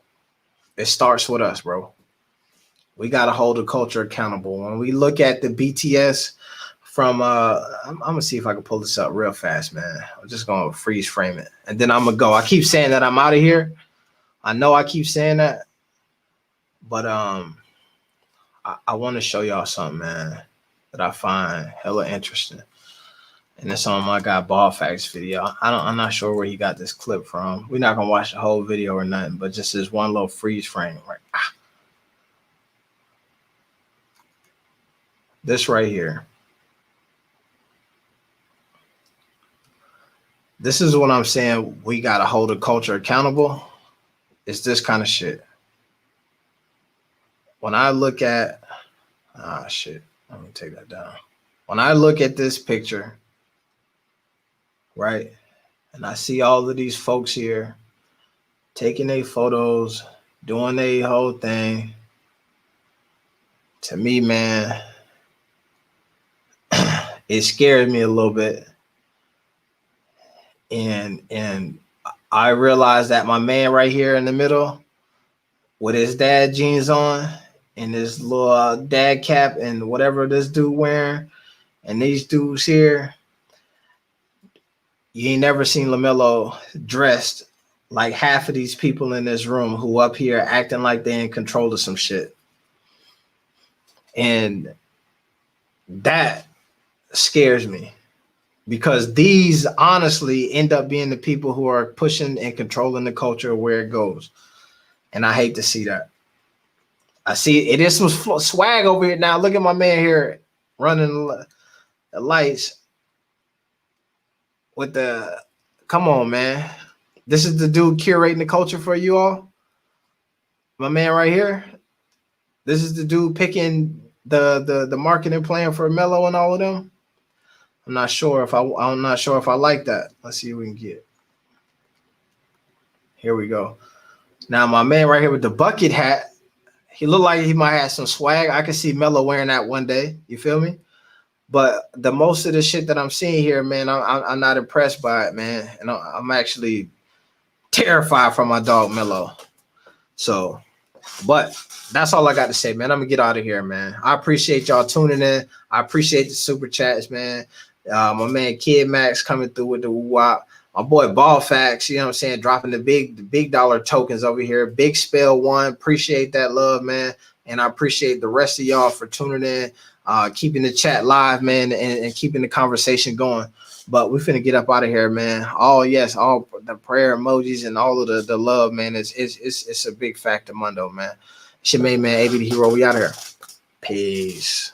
It starts with us, bro. We got to hold the culture accountable. When we look at the BTS from, I'm going to see if I can pull this up real fast, man. I'm just going to freeze frame it. And then I'm going to go. I keep saying that I'm out of here. I know I keep saying that. But I want to show y'all something, man, that I find hella interesting. And it's on my guy Ball Facts video. I'm not sure where he got this clip from. We're not gonna watch the whole video or nothing, but just this one little freeze frame. Like, this right here. This is what I'm saying. We gotta hold the culture accountable. It's this kind of shit. When I look at shit, let me take that down. When I look at this picture, right? And I see all of these folks here taking their photos, doing their whole thing. To me, man, it scared me a little bit. And I realized that my man right here in the middle with his dad jeans on and this little dad cap and whatever this dude wearing, and these dudes here, you ain't never seen Lamelo dressed like half of these people in this room who up here acting like they in control of some shit. And that scares me because these honestly end up being the people who are pushing and controlling the culture where it goes. And I hate to see that. I see it is some swag over here now. Look at my man here running the lights with the, come on, man. This is the dude curating the culture for you all. My man right here. This is the dude picking the marketing plan for Melo and all of them. I'm not sure if I like that. Let's see what we can get. Here we go. Now my man right here with the bucket hat, he looked like he might have some swag. I could see Melo wearing that one day. You feel me? But the most of the shit that I'm seeing here, man, I'm not impressed by it, man. And I'm actually terrified for my dog Melo. So, but that's all I got to say, man. I'm gonna get out of here, man. I appreciate y'all tuning in. I appreciate the super chats, man. My man Kid Max coming through with the wop. My boy Ball Facts, you know what I'm saying, dropping the big dollar tokens over here. Big Spell One. Appreciate that love, man. And I appreciate the rest of y'all for tuning in, keeping the chat live, man, and keeping the conversation going. But we're finna get up out of here, man. All the prayer emojis and all of the love, man. It's a big factor, Mundo, man. Shemaine, man, AB the Hero. We out here. Peace.